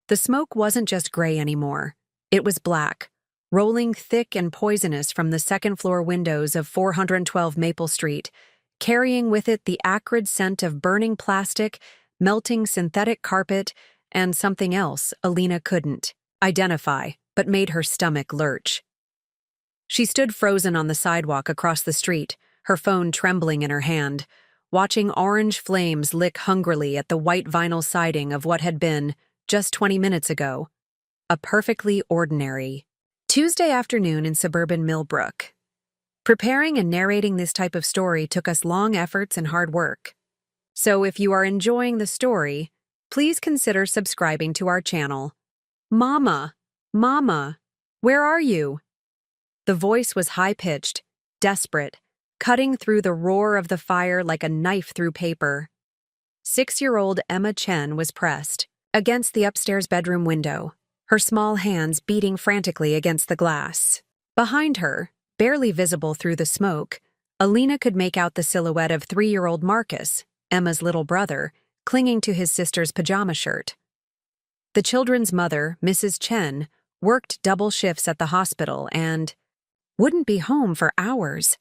The smoke wasn't just gray anymore. It was black, rolling thick and poisonous from the second-floor windows of 412 Maple Street, carrying with it the acrid scent of burning plastic, melting synthetic carpet, and something else Alina couldn't identify, but made her stomach lurch. She stood frozen on the sidewalk across the street, her phone trembling in her hand, watching orange flames lick hungrily at the white vinyl siding of what had been, just 20 minutes ago, a perfectly ordinary Tuesday afternoon in suburban Millbrook. Preparing and narrating this type of story took us long efforts and hard work. So if you are enjoying the story, please consider subscribing to our channel. Mama, Mama, where are you? The voice was high-pitched, desperate, cutting through the roar of the fire like a knife through paper. 6-year-old Emma Chen was pressed against the upstairs bedroom window, her small hands beating frantically against the glass. Behind her, barely visible through the smoke, Alina could make out the silhouette of 3-year-old Marcus, Emma's little brother, clinging to his sister's pajama shirt. The children's mother, Mrs. Chen, worked double shifts at the hospital and wouldn't be home for hours.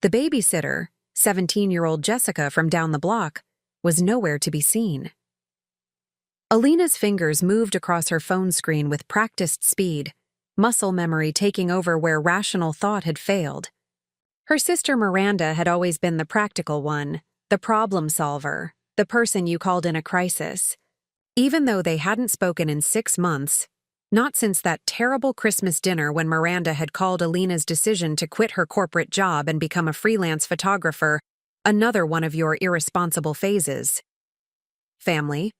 The babysitter, 17-year-old Jessica from down the block, was nowhere to be seen. Alina's fingers moved across her phone screen with practiced speed, muscle memory taking over where rational thought had failed. Her sister Miranda had always been the practical one, the problem solver, the person you called in a crisis. Even though they hadn't spoken in 6 months, not since that terrible Christmas dinner when Miranda had called Alina's decision to quit her corporate job and become a freelance photographer another one of your irresponsible phases. Family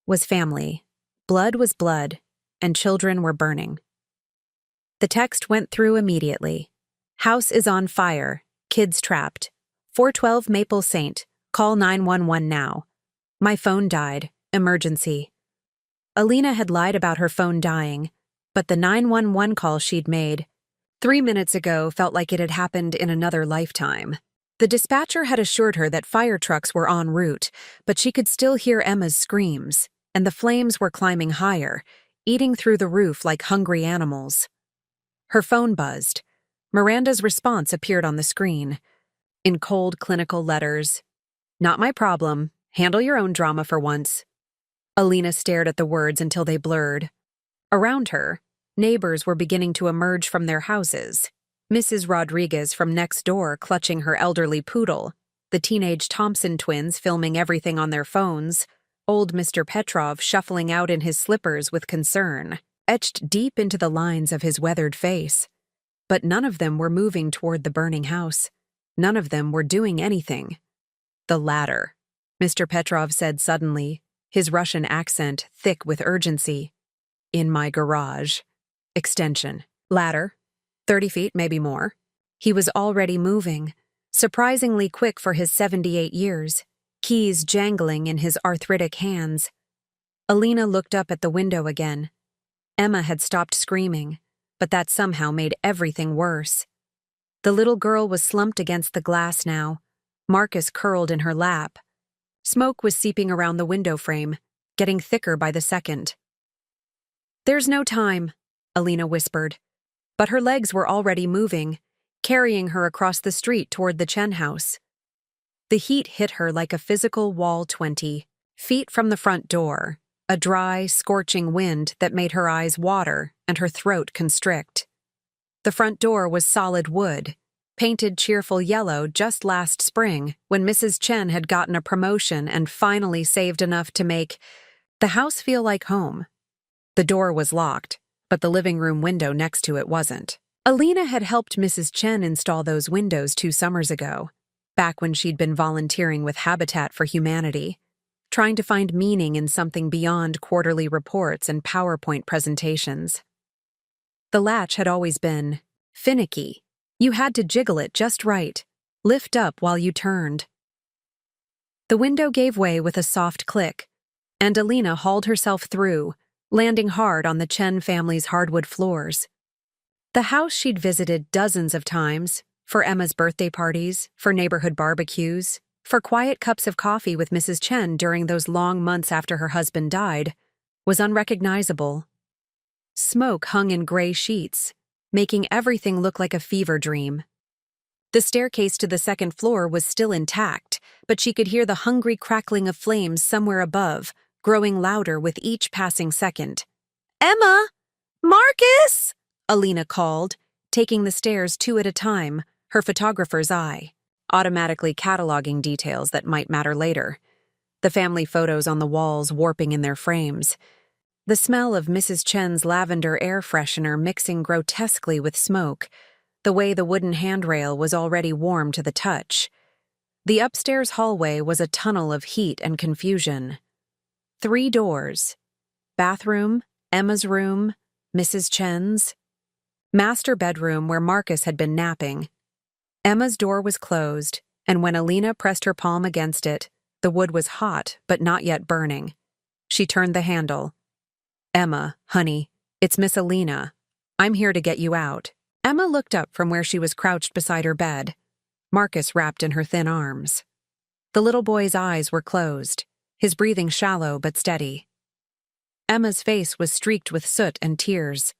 was family, blood was blood, and children were burning. The text went through immediately. House is on fire, kids trapped. 412 Maple St, call 911 now. My phone died, emergency. Alina had lied about her phone dying, but the 911 call she'd made 3 minutes ago felt like it had happened in another lifetime. The dispatcher had assured her that fire trucks were en route, but she could still hear Emma's screams, and the flames were climbing higher, eating through the roof like hungry animals. Her phone buzzed. Miranda's response appeared on the screen. In cold, clinical letters, "Not my problem. Handle your own drama for once." Alina stared at the words until they blurred. Around her, neighbors were beginning to emerge from their houses. Mrs. Rodriguez from next door clutching her elderly poodle, the teenage Thompson twins filming everything on their phones, old Mr. Petrov shuffling out in his slippers with concern, etched deep into the lines of his weathered face. But none of them were moving toward the burning house. None of them were doing anything. "The ladder," Mr. Petrov said suddenly, his Russian accent thick with urgency. "In my garage. Extension. Ladder. 30 feet, maybe more." He was already moving, surprisingly quick for his 78 years, keys jangling in his arthritic hands. Alina looked up at the window again. Emma had stopped screaming, but that somehow made everything worse. The little girl was slumped against the glass now, Marcus curled in her lap. Smoke was seeping around the window frame, getting thicker by the second. "There's no time," Alina whispered, but her legs were already moving, carrying her across the street toward the Chen house. The heat hit her like a physical wall 20 feet from the front door, a dry, scorching wind that made her eyes water and her throat constrict. The front door was solid wood, painted cheerful yellow just last spring when Mrs. Chen had gotten a promotion and finally saved enough to make the house feel like home. The door was locked, but the living room window next to it wasn't. Alina had helped Mrs. Chen install those windows 2 summers ago, back when she'd been volunteering with Habitat for Humanity, trying to find meaning in something beyond quarterly reports and PowerPoint presentations. The latch had always been finicky. You had to jiggle it just right, lift up while you turned. The window gave way with a soft click, and Alina hauled herself through, landing hard on the Chen family's hardwood floors. The house she'd visited dozens of times, for Emma's birthday parties, for neighborhood barbecues, for quiet cups of coffee with Mrs. Chen during those long months after her husband died, was unrecognizable. Smoke hung in gray sheets, making everything look like a fever dream. The staircase to the second floor was still intact, but she could hear the hungry crackling of flames somewhere above, growing louder with each passing second. "Emma! Marcus!" Alina called, taking the stairs 2 at a time, her photographer's eye, automatically cataloging details that might matter later. The family photos on the walls warping in their frames. The smell of Mrs. Chen's lavender air freshener mixing grotesquely with smoke, the way the wooden handrail was already warm to the touch. The upstairs hallway was a tunnel of heat and confusion. 3 doors. Bathroom, Emma's room, Mrs. Chen's. Master bedroom where Marcus had been napping. Emma's door was closed, and when Alina pressed her palm against it, the wood was hot but not yet burning. She turned the handle. "Emma, honey, it's Miss Alina. I'm here to get you out." Emma looked up from where she was crouched beside her bed, Marcus wrapped in her thin arms. The little boy's eyes were closed, his breathing shallow but steady. Emma's face was streaked with soot and tears,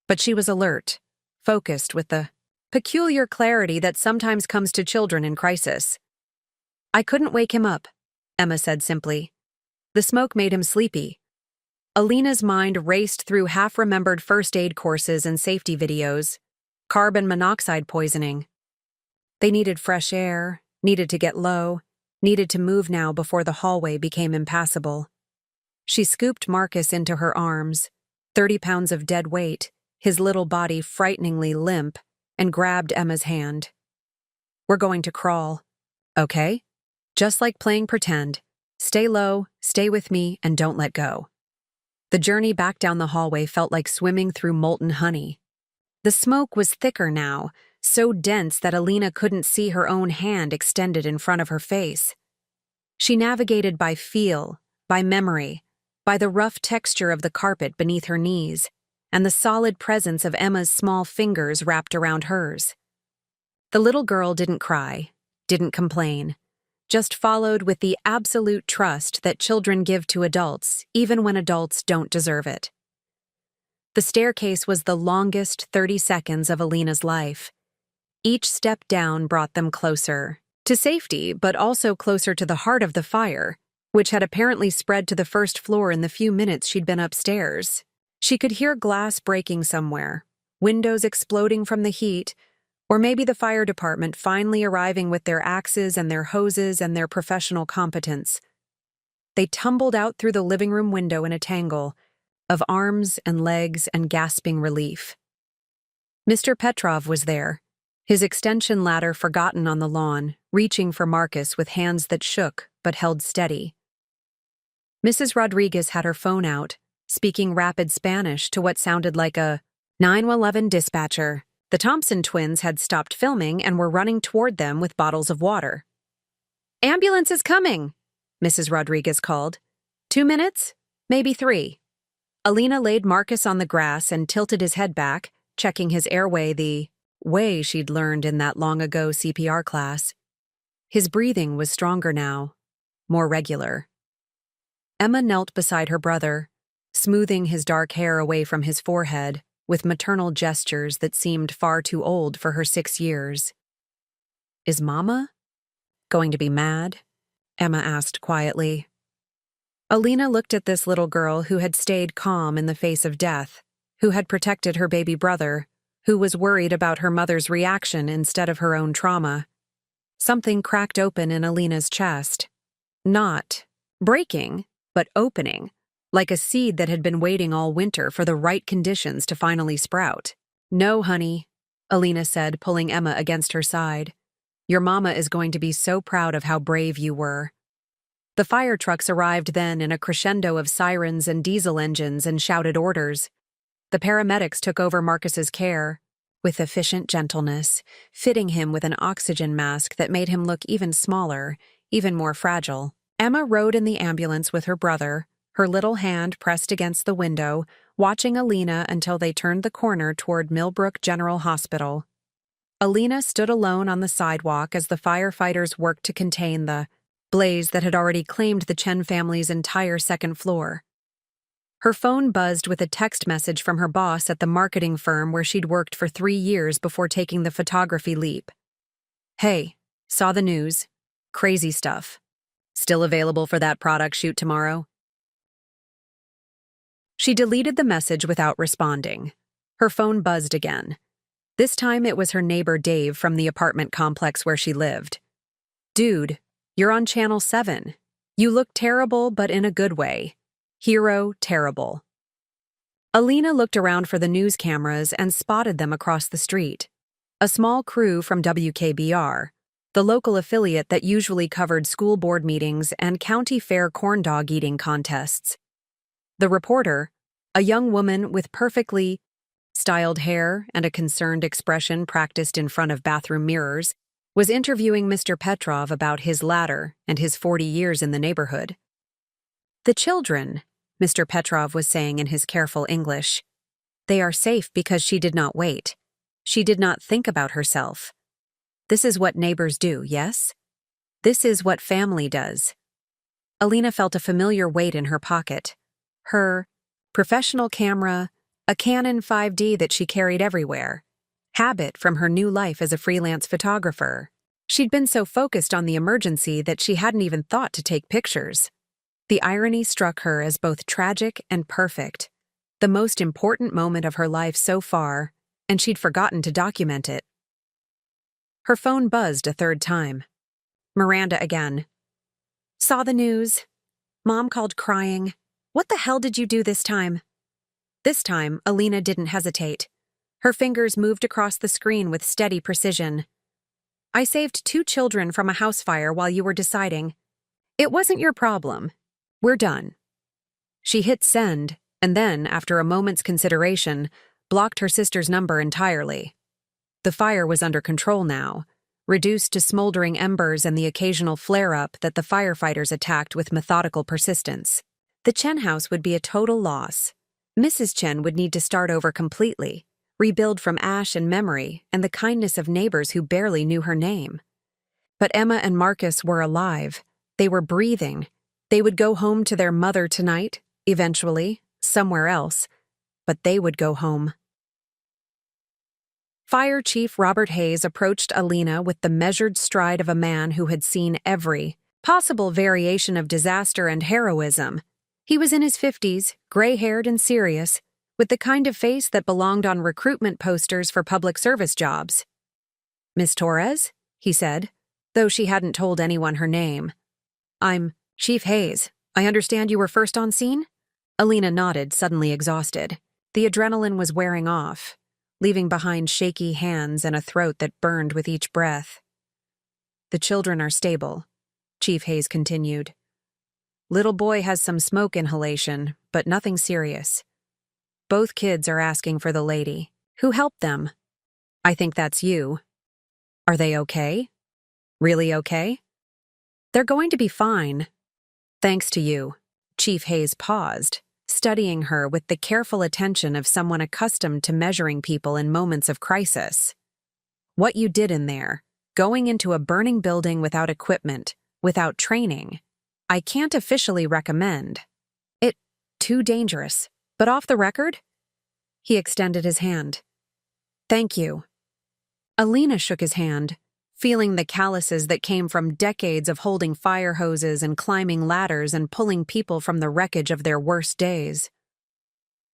but she was alert, focused with the peculiar clarity that sometimes comes to children in crisis. "I couldn't wake him up," Emma said simply. "The smoke made him sleepy." Alina's mind raced through half-remembered first aid courses and safety videos. Carbon monoxide poisoning. They needed fresh air, needed to get low, needed to move now before the hallway became impassable. She scooped Marcus into her arms, 30 pounds of dead weight, his little body frighteningly limp, and grabbed Emma's hand. "We're going to crawl, okay? Just like playing pretend. Stay low, stay with me, and don't let go." The journey back down the hallway felt like swimming through molten honey. The smoke was thicker now, so dense that Alina couldn't see her own hand extended in front of her face. She navigated by feel, by memory, by the rough texture of the carpet beneath her knees, and the solid presence of Emma's small fingers wrapped around hers. The little girl didn't cry, didn't complain, just followed with the absolute trust that children give to adults, even when adults don't deserve it. The staircase was the longest 30 seconds of Alina's life. Each step down brought them closer to safety, but also closer to the heart of the fire, which had apparently spread to the first floor in the few minutes she'd been upstairs. She could hear glass breaking somewhere, windows exploding from the heat, or maybe the fire department finally arriving with their axes and their hoses and their professional competence. They tumbled out through the living room window in a tangle of arms and legs and gasping relief. Mr. Petrov was there, his extension ladder forgotten on the lawn, reaching for Marcus with hands that shook but held steady. Mrs. Rodriguez had her phone out, speaking rapid Spanish to what sounded like a 911 dispatcher. The Thompson twins had stopped filming and were running toward them with bottles of water. "Ambulance is coming," Mrs. Rodriguez called. 2 minutes? Maybe 3. Alina laid Marcus on the grass and tilted his head back, checking his airway the way she'd learned in that long-ago CPR class. His breathing was stronger now, more regular. Emma knelt beside her brother, smoothing his dark hair away from his forehead, with maternal gestures that seemed far too old for her 6 years. "Is Mama going to be mad?" Emma asked quietly. Alina looked at this little girl who had stayed calm in the face of death, who had protected her baby brother, who was worried about her mother's reaction instead of her own trauma. Something cracked open in Alina's chest. Not breaking, but opening, like a seed that had been waiting all winter for the right conditions to finally sprout. "No, honey," Alina said, pulling Emma against her side. "Your mama is going to be so proud of how brave you were." The fire trucks arrived then in a crescendo of sirens and diesel engines and shouted orders. The paramedics took over Marcus's care, with efficient gentleness, fitting him with an oxygen mask that made him look even smaller, even more fragile. Emma rode in the ambulance with her brother, her little hand pressed against the window, watching Alina until they turned the corner toward Millbrook General Hospital. Alina stood alone on the sidewalk as the firefighters worked to contain the blaze that had already claimed the Chen family's entire second floor. Her phone buzzed with a text message from her boss at the marketing firm where she'd worked for 3 years before taking the photography leap. "Hey, saw the news. Crazy stuff. Still available for that product shoot tomorrow?" She deleted the message without responding. Her phone buzzed again. This time it was her neighbor Dave from the apartment complex where she lived. "Dude, you're on Channel 7. You look terrible, but in a good way. Hero terrible." Alina looked around for the news cameras and spotted them across the street. A small crew from WKBR, the local affiliate that usually covered school board meetings and county fair corn dog eating contests. The reporter, a young woman with perfectly styled hair and a concerned expression practiced in front of bathroom mirrors, was interviewing Mr. Petrov about his ladder and his 40 years in the neighborhood. "The children," Mr. Petrov was saying in his careful English, "they are safe because she did not wait. She did not think about herself. This is what neighbors do, yes? This is what family does." Alina felt a familiar weight in her pocket. Her professional camera, a Canon 5D that she carried everywhere. Habit from her new life as a freelance photographer. She'd been so focused on the emergency that she hadn't even thought to take pictures. The irony struck her as both tragic and perfect. The most important moment of her life so far, and she'd forgotten to document it. Her phone buzzed a third time. Miranda again. "Saw the news. Mom called crying. What the hell did you do this time?" This time, Alina didn't hesitate. Her fingers moved across the screen with steady precision. "I saved 2 children from a house fire while you were deciding. It wasn't your problem. We're done." She hit send, and then, after a moment's consideration, blocked her sister's number entirely. The fire was under control now, reduced to smoldering embers and the occasional flare-up that the firefighters attacked with methodical persistence. The Chen house would be a total loss. Mrs. Chen would need to start over completely, rebuild from ash and memory and the kindness of neighbors who barely knew her name. But Emma and Marcus were alive. They were breathing. They would go home to their mother tonight, eventually, somewhere else, but they would go home. Fire Chief Robert Hayes approached Alina with the measured stride of a man who had seen every possible variation of disaster and heroism. He was in his 50s, gray-haired and serious, with the kind of face that belonged on recruitment posters for public service jobs. "Miss Torres?" he said, though she hadn't told anyone her name. "I'm Chief Hayes. I understand you were first on scene?" Alina nodded, suddenly exhausted. The adrenaline was wearing off, leaving behind shaky hands and a throat that burned with each breath. "The children are stable," Chief Hayes continued. "Little boy has some smoke inhalation, but nothing serious. Both kids are asking for the lady. Who helped them? I think that's you. Are they okay? Really okay? They're going to be fine. Thanks to you." Chief Hayes paused, studying her with the careful attention of someone accustomed to measuring people in moments of crisis. "What you did in there, going into a burning building without equipment, without training, I can't officially recommend. Too dangerous. But off the record?" He extended his hand. "Thank you." Alina shook his hand, feeling the calluses that came from decades of holding fire hoses and climbing ladders and pulling people from the wreckage of their worst days.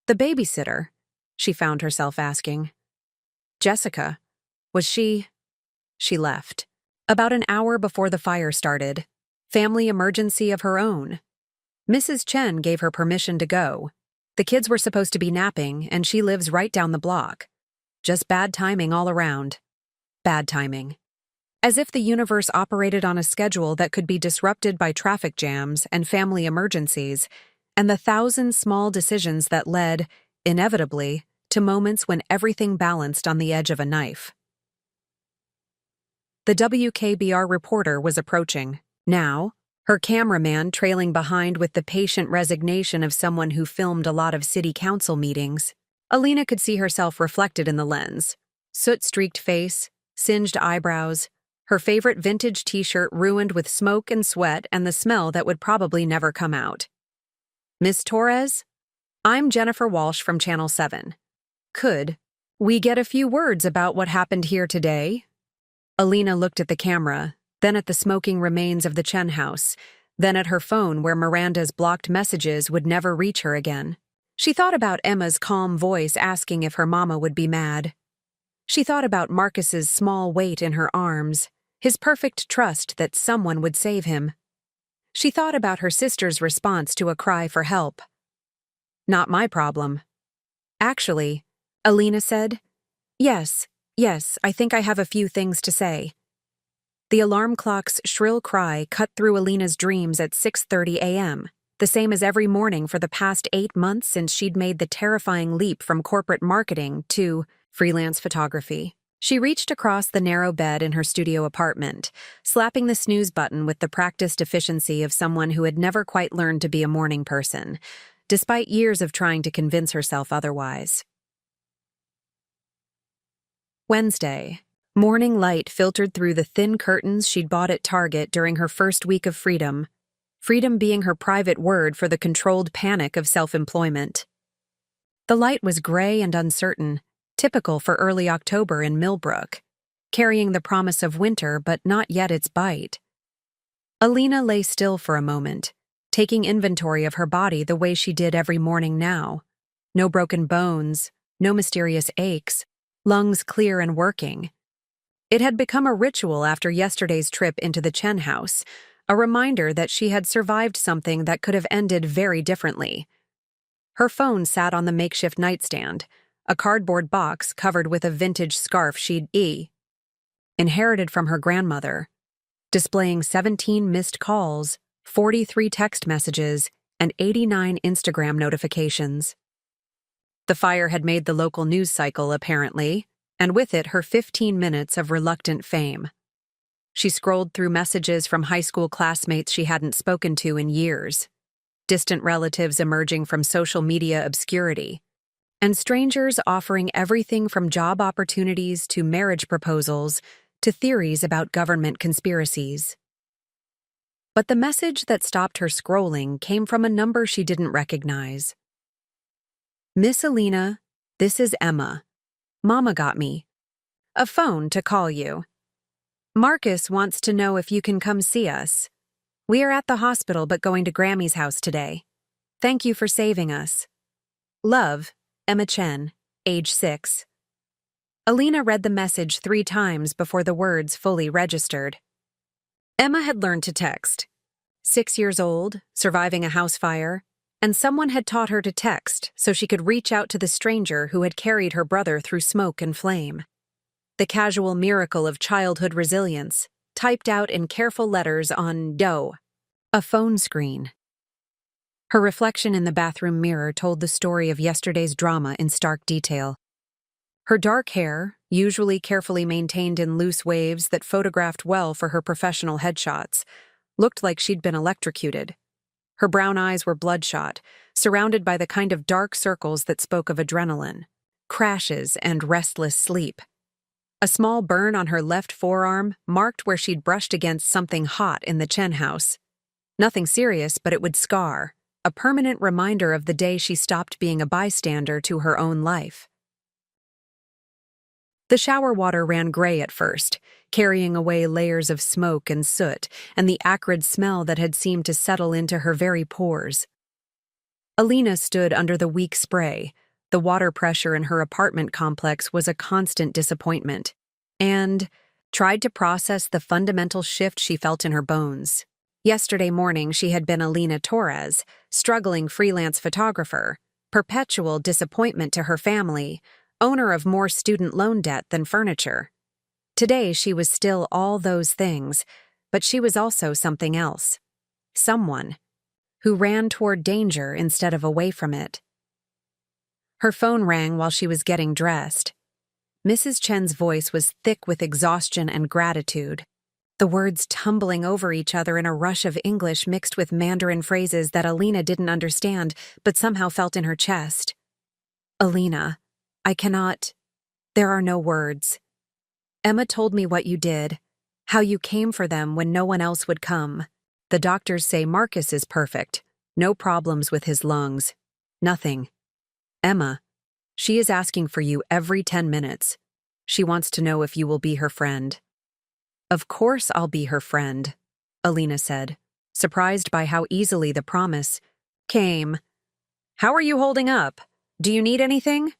"The babysitter?" she found herself asking. "Jessica, was she?" She left. About an hour before the fire started. Family emergency of her own. Mrs. Chen gave her permission to go. The kids were supposed to be napping, and she lives right down the block. Just bad timing all around. Bad timing. As if the universe operated on a schedule that could be disrupted by traffic jams and family emergencies, and the 1,000 small decisions that led, inevitably, to moments when everything balanced on the edge of a knife. The WKBR reporter was approaching. Now, her cameraman trailing behind with the patient resignation of someone who filmed a lot of city council meetings. Alina could see herself reflected in the lens. Soot-streaked face, singed eyebrows, her favorite vintage t-shirt ruined with smoke and sweat and the smell that would probably never come out. "Miss Torres?" I'm Jennifer Walsh from Channel 7. Could we get a few words about what happened here today? Alina looked at the camera, then at the smoking remains of the Chen house, then at her phone where Miranda's blocked messages would never reach her again. She thought about Emma's calm voice asking if her mama would be mad. She thought about Marcus's small weight in her arms, his perfect trust that someone would save him. She thought about her sister's response to a cry for help. Not my problem. Actually, Alina said, Yes, I think I have a few things to say. The alarm clock's shrill cry cut through Alina's dreams at 6:30 a.m., the same as every morning for the past 8 months since she'd made the terrifying leap from corporate marketing to freelance photography. She reached across the narrow bed in her studio apartment, slapping the snooze button with the practiced efficiency of someone who had never quite learned to be a morning person, despite years of trying to convince herself otherwise. Wednesday. Morning light filtered through the thin curtains she'd bought at Target during her first week of freedom being her private word for the controlled panic of self-employment. The light was gray and uncertain, typical for early October in Millbrook, carrying the promise of winter but not yet its bite. Alina lay still for a moment, taking inventory of her body the way she did every morning now. No broken bones, no mysterious aches, lungs clear and working. It had become a ritual after yesterday's trip into the Chen house, a reminder that she had survived something that could have ended very differently. Her phone sat on the makeshift nightstand, a cardboard box covered with a vintage scarf she'd inherited from her grandmother, displaying 17 missed calls, 43 text messages, and 89 Instagram notifications. The fire had made the local news cycle, apparently, and with it her 15 minutes of reluctant fame. She scrolled through messages from high school classmates she hadn't spoken to in years, distant relatives emerging from social media obscurity, and strangers offering everything from job opportunities to marriage proposals to theories about government conspiracies. But the message that stopped her scrolling came from a number she didn't recognize. Miss Alina, this is Emma. Mama got me a phone to call you. Marcus wants to know if you can come see us. We are at the hospital but going to Grammy's house today. Thank you for saving us. Love, Emma Chen, age 6. Alina read the message 3 times before the words fully registered. Emma had learned to text. 6 years old, surviving a house fire, and someone had taught her to text so she could reach out to the stranger who had carried her brother through smoke and flame. The casual miracle of childhood resilience, typed out in careful letters on dough, a phone screen. Her reflection in the bathroom mirror told the story of yesterday's drama in stark detail. Her dark hair, usually carefully maintained in loose waves that photographed well for her professional headshots, looked like she'd been electrocuted. Her brown eyes were bloodshot, surrounded by the kind of dark circles that spoke of adrenaline, crashes, and restless sleep. A small burn on her left forearm marked where she'd brushed against something hot in the Chen house. Nothing serious, but it would scar, a permanent reminder of the day she stopped being a bystander to her own life. The shower water ran gray at first, carrying away layers of smoke and soot and the acrid smell that had seemed to settle into her very pores. Alina stood under the weak spray. The water pressure in her apartment complex was a constant disappointment, and tried to process the fundamental shift she felt in her bones. Yesterday morning she had been Alina Torres, struggling freelance photographer, perpetual disappointment to her family, owner of more student loan debt than furniture. Today she was still all those things, but she was also something else. Someone who ran toward danger instead of away from it. Her phone rang while she was getting dressed. Mrs. Chen's voice was thick with exhaustion and gratitude, the words tumbling over each other in a rush of English mixed with Mandarin phrases that Alina didn't understand but somehow felt in her chest. Alina, I cannot. There are no words. Emma told me what you did, how you came for them when no one else would come. The doctors say Marcus is perfect, no problems with his lungs. Nothing. Emma. She is asking for you every 10 minutes. She wants to know if you will be her friend. Of course I'll be her friend, Alina said, surprised by how easily the promise came. How are you holding up? Do you need anything?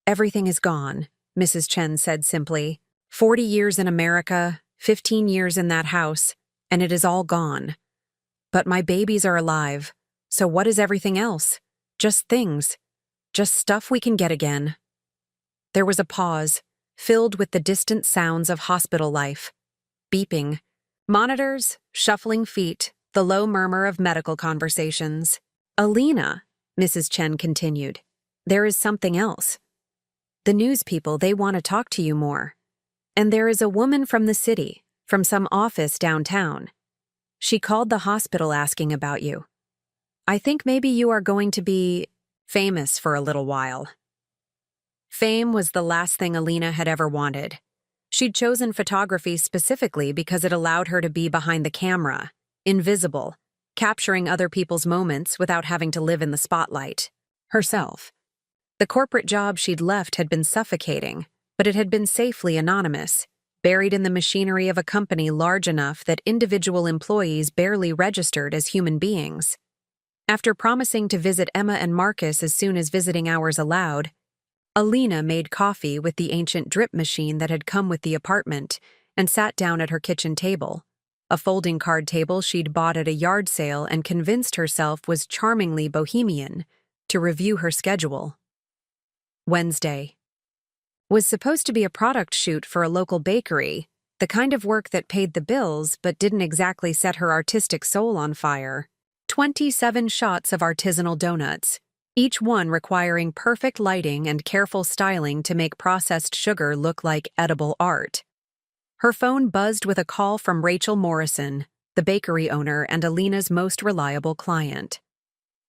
Everything is gone, Mrs. Chen said simply. 40 years in America, 15 years in that house, and it is all gone. But my babies are alive, so what is everything else? Just things. Just stuff we can get again. There was a pause, filled with the distant sounds of hospital life. Beeping. Monitors, shuffling feet, the low murmur of medical conversations. Alina, Mrs. Chen continued, there is something else. The news people, they want to talk to you more. And there is a woman from the city, from some office downtown. She called the hospital asking about you. I think maybe you are going to be famous for a little while. Fame was the last thing Alina had ever wanted. She'd chosen photography specifically because it allowed her to be behind the camera, invisible, capturing other people's moments without having to live in the spotlight. Herself. The corporate job she'd left had been suffocating, but it had been safely anonymous, buried in the machinery of a company large enough that individual employees barely registered as human beings. After promising to visit Emma and Marcus as soon as visiting hours allowed, Alina made coffee with the ancient drip machine that had come with the apartment and sat down at her kitchen table, a folding card table she'd bought at a yard sale and convinced herself was charmingly bohemian, to review her schedule. Wednesday. Was supposed to be a product shoot for a local bakery, the kind of work that paid the bills but didn't exactly set her artistic soul on fire. 27 shots of artisanal donuts, each one requiring perfect lighting and careful styling to make processed sugar look like edible art. Her phone buzzed with a call from Rachel Morrison, the bakery owner and Alina's most reliable client.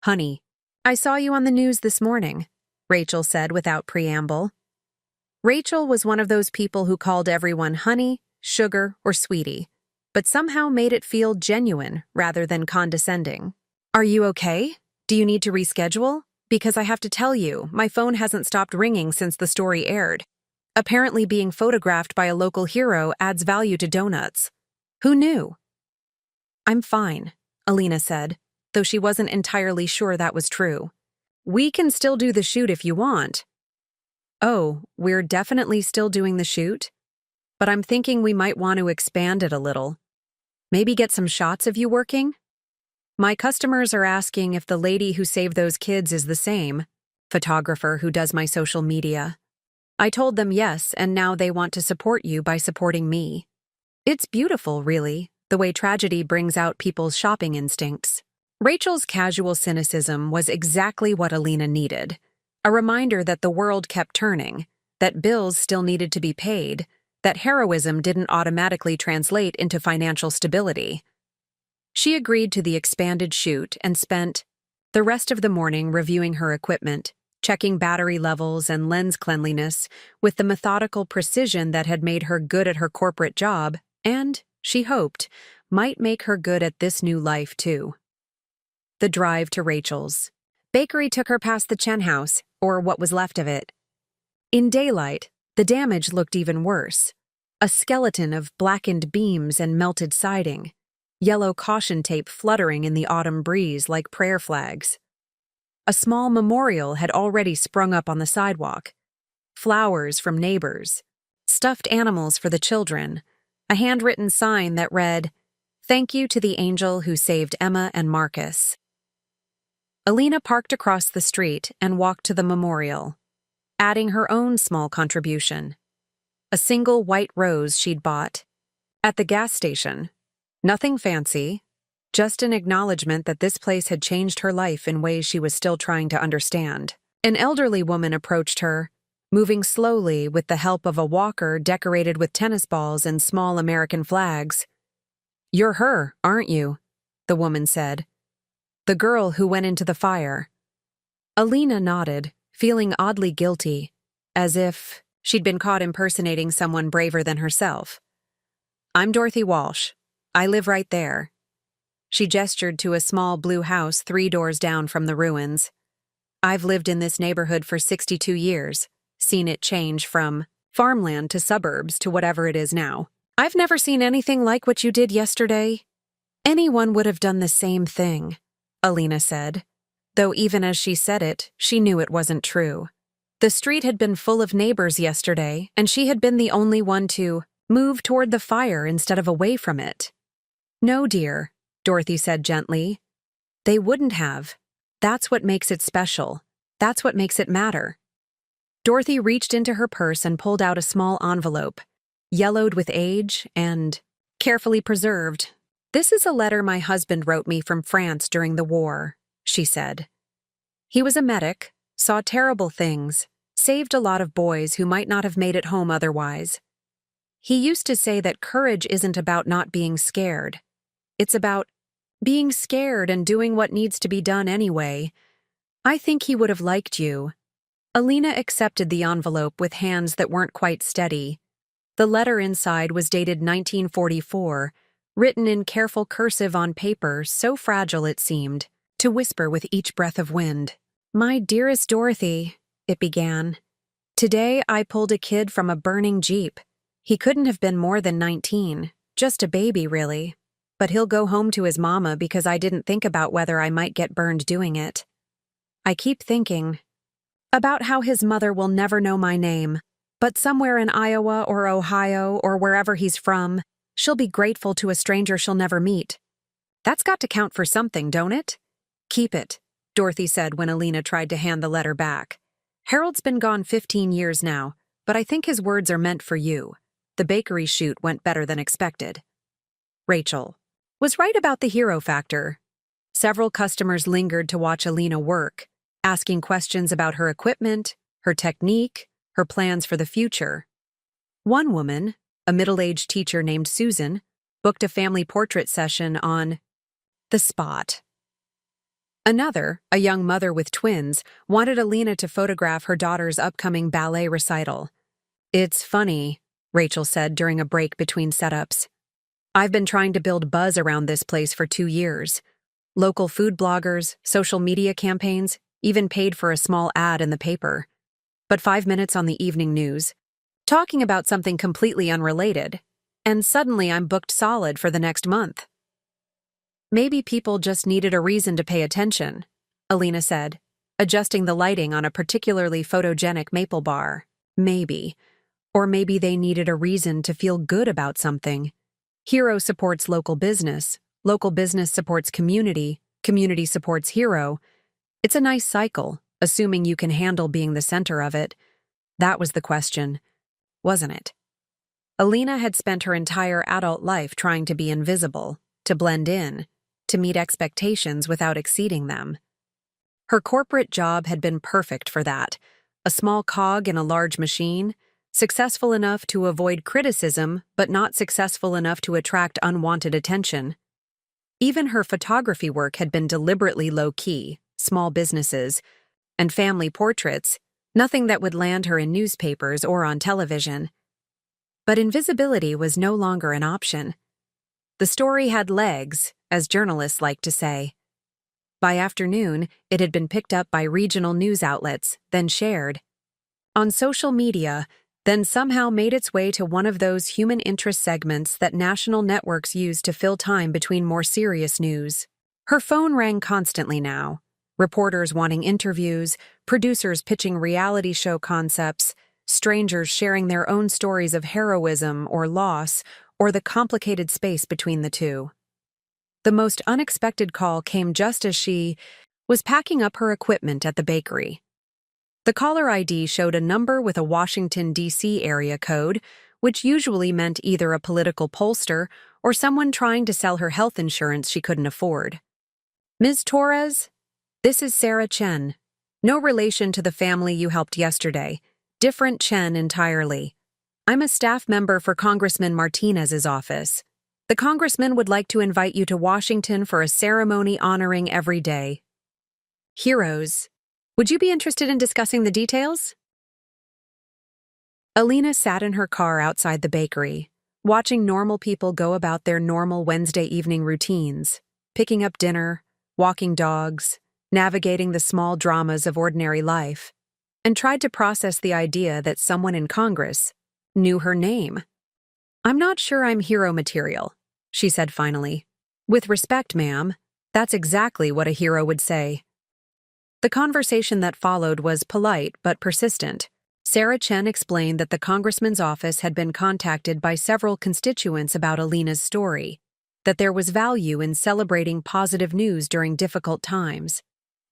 Honey, I saw you on the news this morning, Rachel said without preamble. Rachel was one of those people who called everyone honey, sugar, or sweetie, but somehow made it feel genuine rather than condescending. Are you okay? Do you need to reschedule? Because I have to tell you, my phone hasn't stopped ringing since the story aired. Apparently being photographed by a local hero adds value to donuts. Who knew? I'm fine, Alina said, though she wasn't entirely sure that was true. We can still do the shoot if you want. Oh, we're definitely still doing the shoot? But I'm thinking we might want to expand it a little. Maybe get some shots of you working? My customers are asking if the lady who saved those kids is the same photographer who does my social media. I told them yes, and now they want to support you by supporting me. It's beautiful, really, the way tragedy brings out people's shopping instincts. Rachel's casual cynicism was exactly what Alina needed, a reminder that the world kept turning, that bills still needed to be paid, that heroism didn't automatically translate into financial stability. She agreed to the expanded shoot and spent the rest of the morning reviewing her equipment, checking battery levels and lens cleanliness with the methodical precision that had made her good at her corporate job and, she hoped, might make her good at this new life too. The drive to Rachel's bakery took her past the Chen house, or what was left of it. In daylight, the damage looked even worse. A skeleton of blackened beams and melted siding, yellow caution tape fluttering in the autumn breeze like prayer flags. A small memorial had already sprung up on the sidewalk. Flowers from neighbors, stuffed animals for the children, a handwritten sign that read, "Thank you to the angel who saved Emma and Marcus." Alina parked across the street and walked to the memorial, adding her own small contribution. A single white rose she'd bought at the gas station. Nothing fancy, just an acknowledgement that this place had changed her life in ways she was still trying to understand. An elderly woman approached her, moving slowly with the help of a walker decorated with tennis balls and small American flags. "You're her, aren't you?" the woman said. "The girl who went into the fire." Alina nodded, feeling oddly guilty, as if she'd been caught impersonating someone braver than herself. "I'm Dorothy Walsh. I live right there." She gestured to a small blue house 3 doors down from the ruins. I've lived in this neighborhood for 62 years, seen it change from farmland to suburbs to whatever it is now. I've never seen anything like what you did yesterday. Anyone would have done the same thing, Alina said, though even as she said it, she knew it wasn't true. The street had been full of neighbors yesterday, and she had been the only one to move toward the fire instead of away from it. No, dear, Dorothy said gently. They wouldn't have. That's what makes it special. That's what makes it matter. Dorothy reached into her purse and pulled out a small envelope, yellowed with age and carefully preserved. This is a letter my husband wrote me from France during the war, she said. He was a medic, saw terrible things, saved a lot of boys who might not have made it home otherwise. He used to say that courage isn't about not being scared. It's about being scared and doing what needs to be done anyway. I think he would have liked you. Alina accepted the envelope with hands that weren't quite steady. The letter inside was dated 1944, written in careful cursive on paper so fragile it seemed, to whisper with each breath of wind. My dearest Dorothy, it began. Today I pulled a kid from a burning Jeep. He couldn't have been more than 19, just a baby really. But he'll go home to his mama because I didn't think about whether I might get burned doing it. I keep thinking about how his mother will never know my name, but somewhere in Iowa or Ohio or wherever he's from, she'll be grateful to a stranger she'll never meet. That's got to count for something, don't it? Keep it, Dorothy said when Alina tried to hand the letter back. Harold's been gone 15 years now, but I think his words are meant for you. The bakery shoot went better than expected. Rachel was right about the hero factor. Several customers lingered to watch Alina work, asking questions about her equipment, her technique, her plans for the future. One woman, a middle-aged teacher named Susan, booked a family portrait session on the spot. Another, a young mother with twins, wanted Alina to photograph her daughter's upcoming ballet recital. It's funny, Rachel said during a break between setups. I've been trying to build buzz around this place for 2 years. Local food bloggers, social media campaigns, even paid for a small ad in the paper. But 5 minutes on the evening news, talking about something completely unrelated, and suddenly I'm booked solid for the next month. Maybe people just needed a reason to pay attention, Alina said, adjusting the lighting on a particularly photogenic maple bar. Maybe. Or maybe they needed a reason to feel good about something. Hero supports local business supports community supports hero. It's a nice cycle, assuming you can handle being the center of it. That was the question, wasn't it? Alina had spent her entire adult life trying to be invisible, to blend in, to meet expectations without exceeding them. Her corporate job had been perfect for that, a small cog in a large machine, successful enough to avoid criticism, but not successful enough to attract unwanted attention. Even her photography work had been deliberately low-key, small businesses, and family portraits, nothing that would land her in newspapers or on television. But invisibility was no longer an option. The story had legs, as journalists like to say. By afternoon, it had been picked up by regional news outlets, then shared on social media, then somehow made its way to one of those human interest segments that national networks use to fill time between more serious news. Her phone rang constantly now, reporters wanting interviews, producers pitching reality show concepts, strangers sharing their own stories of heroism or loss, or the complicated space between the two. The most unexpected call came just as she was packing up her equipment at the bakery. The caller ID showed a number with a Washington, D.C. area code, which usually meant either a political pollster or someone trying to sell her health insurance she couldn't afford. Ms. Torres, this is Sarah Chen. No relation to the family you helped yesterday. Different Chen entirely. I'm a staff member for Congressman Martinez's office. The congressman would like to invite you to Washington for a ceremony honoring every day. Heroes. Would you be interested in discussing the details? Alina sat in her car outside the bakery, watching normal people go about their normal Wednesday evening routines, picking up dinner, walking dogs, navigating the small dramas of ordinary life, and tried to process the idea that someone in Congress knew her name. "I'm not sure I'm hero material," she said finally. "With respect, ma'am, that's exactly what a hero would say." The conversation that followed was polite but persistent. Sarah Chen explained that the congressman's office had been contacted by several constituents about Alina's story, that there was value in celebrating positive news during difficult times,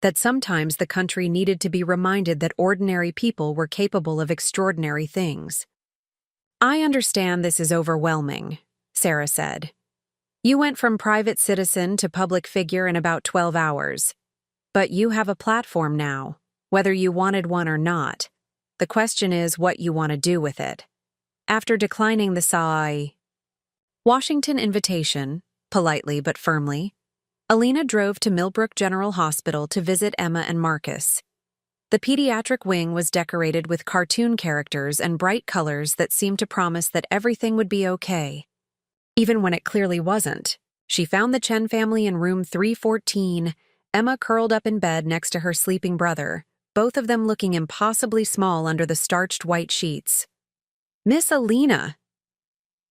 that sometimes the country needed to be reminded that ordinary people were capable of extraordinary things. "I understand this is overwhelming," Sarah said. "You went from private citizen to public figure in about 12 hours. But you have a platform now, whether you wanted one or not. The question is what you want to do with it." After declining the Washington invitation, politely but firmly, Alina drove to Millbrook General Hospital to visit Emma and Marcus. The pediatric wing was decorated with cartoon characters and bright colors that seemed to promise that everything would be okay. Even when it clearly wasn't, she found the Chen family in room 314, Emma curled up in bed next to her sleeping brother, both of them looking impossibly small under the starched white sheets. "Miss Alina!"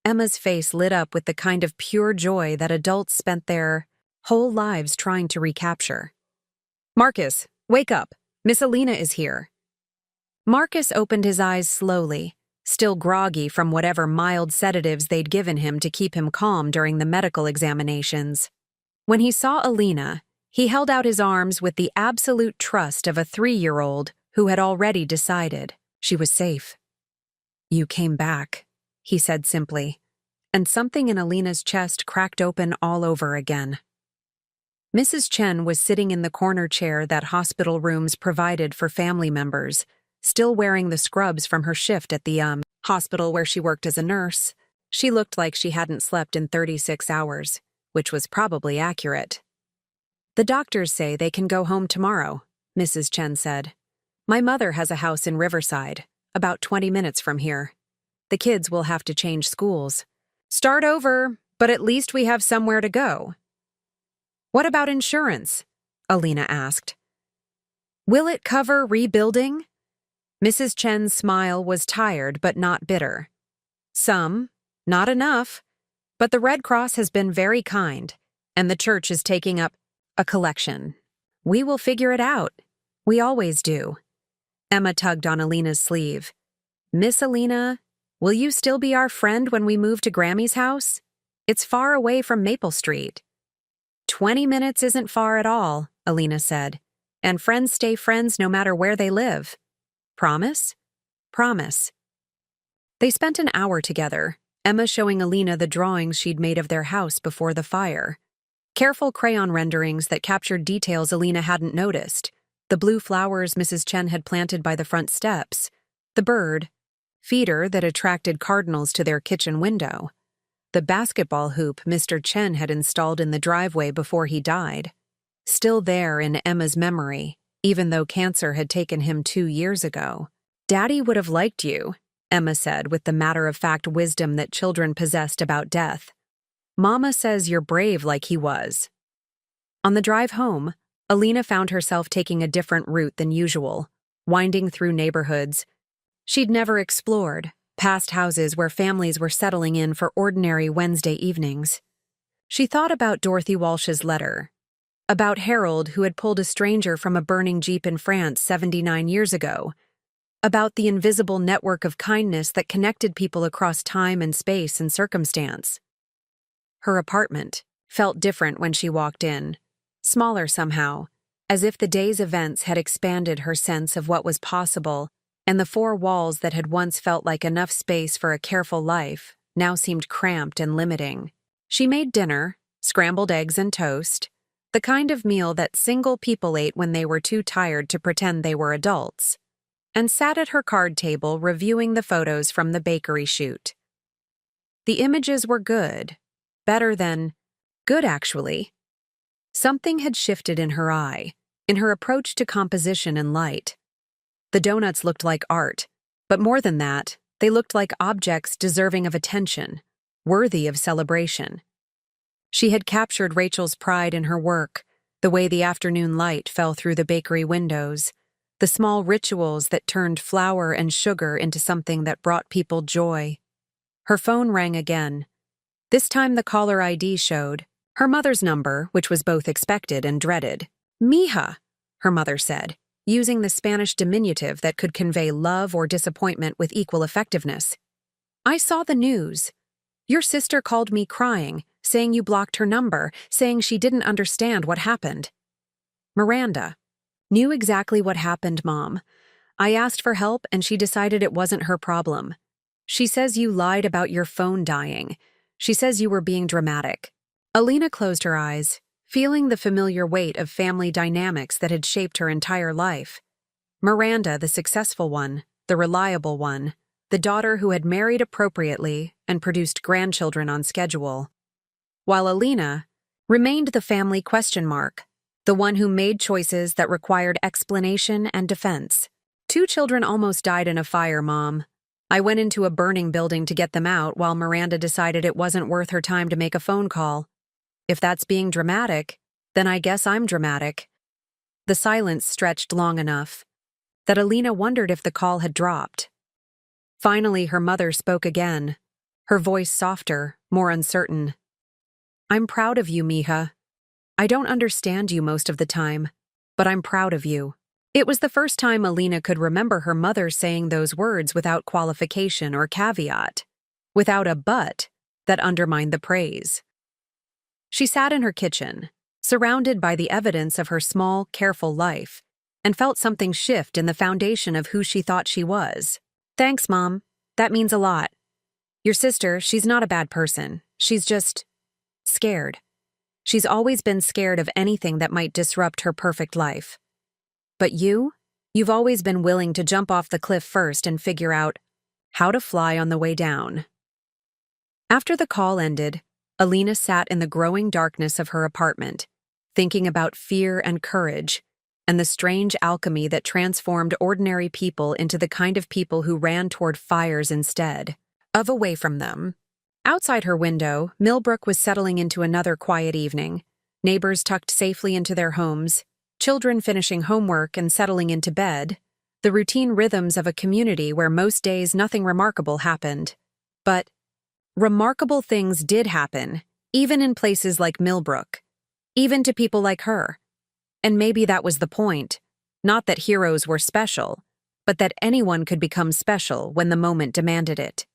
Emma's face lit up with the kind of pure joy that adults spent their whole lives trying to recapture. "Marcus, wake up! Miss Alina is here." Marcus opened his eyes slowly, still groggy from whatever mild sedatives they'd given him to keep him calm during the medical examinations. When he saw Alina, he held out his arms with the absolute trust of a 3-year-old who had already decided she was safe. "You came back," he said simply, and something in Alina's chest cracked open all over again. Mrs. Chen was sitting in the corner chair that hospital rooms provided for family members, still wearing the scrubs from her shift at the hospital where she worked as a nurse. She looked like she hadn't slept in 36 hours, which was probably accurate. "The doctors say they can go home tomorrow," Mrs. Chen said. "My mother has a house in Riverside, about 20 minutes from here. The kids will have to change schools. Start over, but at least we have somewhere to go." "What about insurance?" Alina asked. "Will it cover rebuilding?" Mrs. Chen's smile was tired but not bitter. "Some, not enough, but the Red Cross has been very kind, and the church is taking up a collection. We will figure it out. We always do." Emma tugged on Alina's sleeve. "Miss Alina, will you still be our friend when we move to Grammy's house? It's far away from Maple Street." 20 minutes isn't far at all," Alina said, "and friends stay friends no matter where they live. Promise?" "Promise." They spent an hour together, Emma showing Alina the drawings she'd made of their house before the fire. Careful crayon renderings that captured details Alina hadn't noticed, the blue flowers Mrs. Chen had planted by the front steps, the bird feeder that attracted cardinals to their kitchen window, the basketball hoop Mr. Chen had installed in the driveway before he died. Still there in Emma's memory, even though cancer had taken him 2 years ago. "Daddy would have liked you," Emma said with the matter-of-fact wisdom that children possessed about death. "Mama says you're brave like he was." On the drive home, Alina found herself taking a different route than usual, winding through neighborhoods she'd never explored, past houses where families were settling in for ordinary Wednesday evenings. She thought about Dorothy Walsh's letter, about Harold who had pulled a stranger from a burning Jeep in France 79 years ago, about the invisible network of kindness that connected people across time and space and circumstance. Her apartment felt different when she walked in, smaller somehow, as if the day's events had expanded her sense of what was possible, and the 4 walls that had once felt like enough space for a careful life now seemed cramped and limiting. She made dinner, scrambled eggs and toast, the kind of meal that single people ate when they were too tired to pretend they were adults, and sat at her card table reviewing the photos from the bakery shoot. The images were good, better than good actually. Something had shifted in her eye, in her approach to composition and light. The donuts looked like art, but more than that, they looked like objects deserving of attention, worthy of celebration. She had captured Rachel's pride in her work, The way the afternoon light fell through the bakery windows, the small rituals that turned flour and sugar into something that brought people joy. Her phone rang again. This time the caller ID showed her mother's number, which was both expected and dreaded. "Mija," her mother said, using the Spanish diminutive that could convey love or disappointment with equal effectiveness. "I saw the news. Your sister called me crying, saying you blocked her number, saying she didn't understand what happened." Miranda: "Knew exactly what happened, Mom. I asked for help and she decided it wasn't her problem. She says you lied about your phone dying. She says you were being dramatic." Alina closed her eyes, feeling the familiar weight of family dynamics that had shaped her entire life. Miranda, the successful one, the reliable one, the daughter who had married appropriately and produced grandchildren on schedule. While Alina remained the family question mark, the one who made choices that required explanation and defense. "2 children almost died in a fire, Mom. I went into a burning building to get them out while Miranda decided it wasn't worth her time to make a phone call. If that's being dramatic, then I guess I'm dramatic." The silence stretched long enough that Alina wondered if the call had dropped. Finally, her mother spoke again, her voice softer, more uncertain. "I'm proud of you, Mija. I don't understand you most of the time, but I'm proud of you." It was the first time Alina could remember her mother saying those words without qualification or caveat, without a but that undermined the praise. She sat in her kitchen, surrounded by the evidence of her small, careful life, and felt something shift in the foundation of who she thought she was. "Thanks, Mom. That means a lot. Your sister, she's not a bad person. She's just scared. She's always been scared of anything that might disrupt her perfect life. But you've always been willing to jump off the cliff first and figure out how to fly on the way down." After the call ended, Alina sat in the growing darkness of her apartment, thinking about fear and courage, and the strange alchemy that transformed ordinary people into the kind of people who ran toward fires instead of away from them. Outside her window, Millbrook was settling into another quiet evening, neighbors tucked safely into their homes, children finishing homework and settling into bed, the routine rhythms of a community where most days nothing remarkable happened. But remarkable things did happen, even in places like Millbrook, even to people like her. And maybe that was the point, not that heroes were special, but that anyone could become special when the moment demanded it.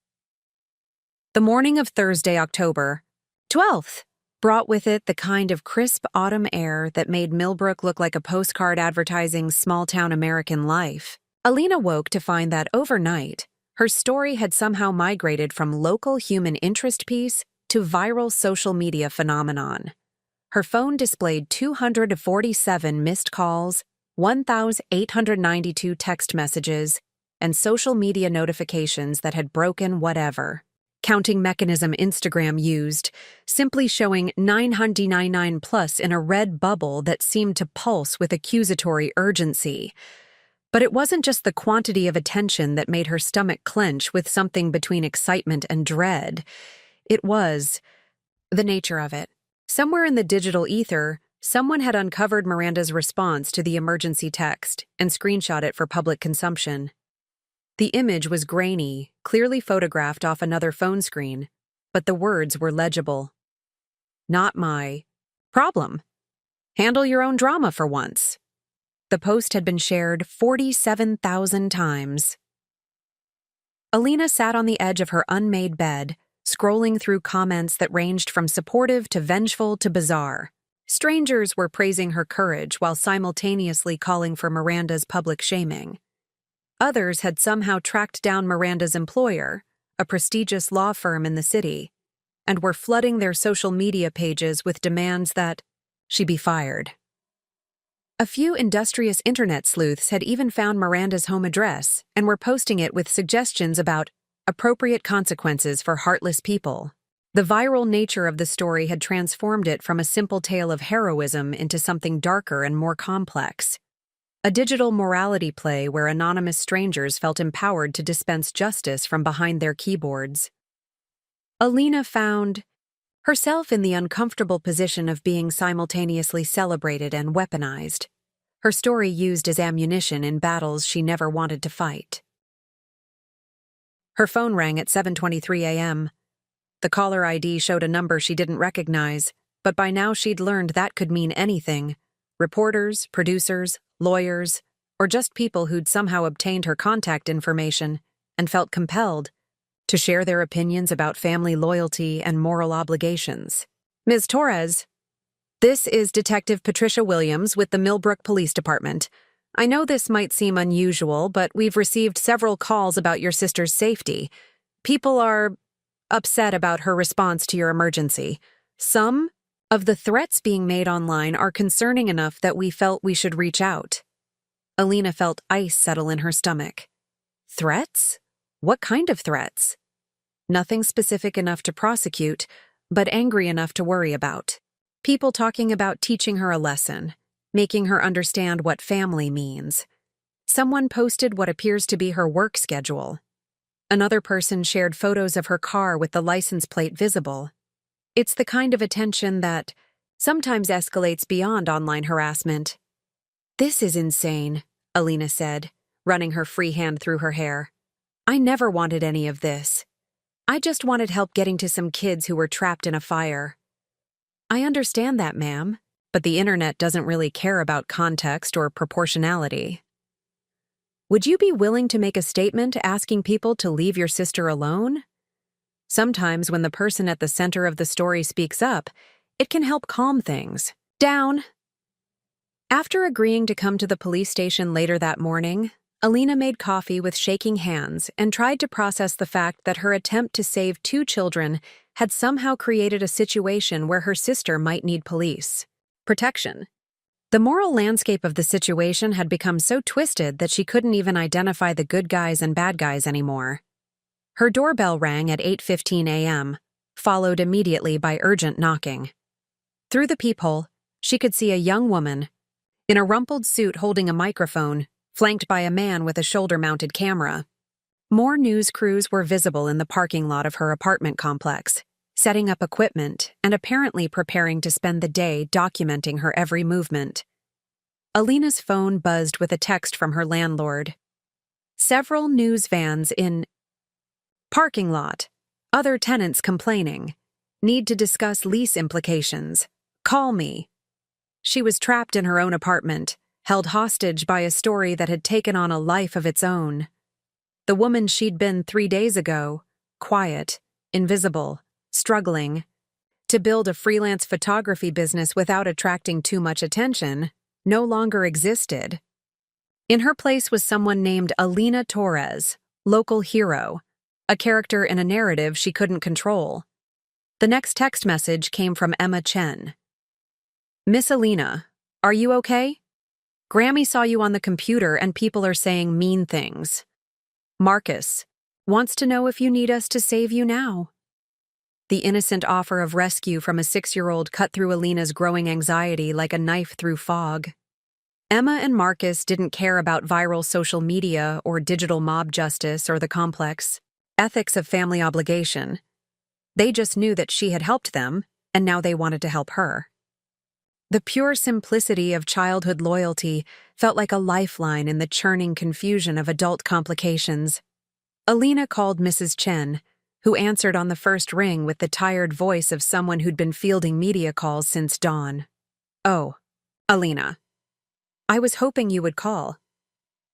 The morning of Thursday, October 12th, brought with it the kind of crisp autumn air that made Millbrook look like a postcard advertising small-town American life. Alina woke to find that overnight, her story had somehow migrated from local human interest piece to viral social media phenomenon. Her phone displayed 247 missed calls, 1,892 text messages, and social media notifications that had broken whatever counting mechanism Instagram used, simply showing 999 plus in a red bubble that seemed to pulse with accusatory urgency. But it wasn't just the quantity of attention that made her stomach clench with something between excitement and dread. It was the nature of it. Somewhere in the digital ether, someone had uncovered Miranda's response to the emergency text and screenshot it for public consumption. The image was grainy, clearly photographed off another phone screen, but the words were legible. "Not my problem. Handle your own drama for once." The post had been shared 47,000 times. Alina sat on the edge of her unmade bed, scrolling through comments that ranged from supportive to vengeful to bizarre. Strangers were praising her courage while simultaneously calling for Miranda's public shaming. Others had somehow tracked down Miranda's employer, a prestigious law firm in the city, and were flooding their social media pages with demands that she be fired. A few industrious internet sleuths had even found Miranda's home address and were posting it with suggestions about appropriate consequences for heartless people. The viral nature of the story had transformed it from a simple tale of heroism into something darker and more complex. A digital morality play where anonymous strangers felt empowered to dispense justice from behind their keyboards. Alina found herself in the uncomfortable position of being simultaneously celebrated and weaponized, her story used as ammunition in battles she never wanted to fight. Her phone rang at 7:23 a.m. The caller ID showed a number she didn't recognize, but by now she'd learned that could mean anything: reporters, producers, lawyers, or just people who'd somehow obtained her contact information and felt compelled to share their opinions about family loyalty and moral obligations. Ms. Torres, this is Detective Patricia Williams with the Millbrook Police Department. I know this might seem unusual, but we've received several calls about your sister's safety. People are upset about her response to your emergency. Some of the threats being made online are concerning enough that we felt we should reach out. Alina felt ice settle in her stomach. Threats? What kind of threats? Nothing specific enough to prosecute, but angry enough to worry about. People talking about teaching her a lesson, making her understand what family means. Someone posted what appears to be her work schedule. Another person shared photos of her car with the license plate visible. It's the kind of attention that sometimes escalates beyond online harassment. This is insane, Alina said, running her free hand through her hair. I never wanted any of this. I just wanted help getting to some kids who were trapped in a fire. I understand that, ma'am, but the internet doesn't really care about context or proportionality. Would you be willing to make a statement asking people to leave your sister alone? Sometimes when the person at the center of the story speaks up, it can help calm things. Down. After agreeing to come to the police station later that morning, Alina made coffee with shaking hands and tried to process the fact that her attempt to save 2 children had somehow created a situation where her sister might need police protection. The moral landscape of the situation had become so twisted that she couldn't even identify the good guys and bad guys anymore. Her doorbell rang at 8:15 a.m., followed immediately by urgent knocking. Through the peephole, she could see a young woman in a rumpled suit holding a microphone, flanked by a man with a shoulder-mounted camera. More news crews were visible in the parking lot of her apartment complex, setting up equipment and apparently preparing to spend the day documenting her every movement. Alina's phone buzzed with a text from her landlord. Several news vans in parking lot. Other tenants complaining. Need to discuss lease implications. Call me. She was trapped in her own apartment, held hostage by a story that had taken on a life of its own. The woman she'd been 3 days ago, quiet, invisible, struggling to build a freelance photography business without attracting too much attention, no longer existed. In her place was someone named Alina Torres, local hero, a character in a narrative she couldn't control. The next text message came from Emma Chen. Miss Alina, are you okay? Grammy saw you on the computer and people are saying mean things. Marcus wants to know if you need us to save you now. The innocent offer of rescue from a 6-year-old cut through Alina's growing anxiety like a knife through fog. Emma and Marcus didn't care about viral social media or digital mob justice or the complex ethics of family obligation. They just knew that she had helped them, and now they wanted to help her. The pure simplicity of childhood loyalty felt like a lifeline in the churning confusion of adult complications. Alina called Mrs. Chen, who answered on the first ring with the tired voice of someone who'd been fielding media calls since dawn. Oh, Alina. I was hoping you would call.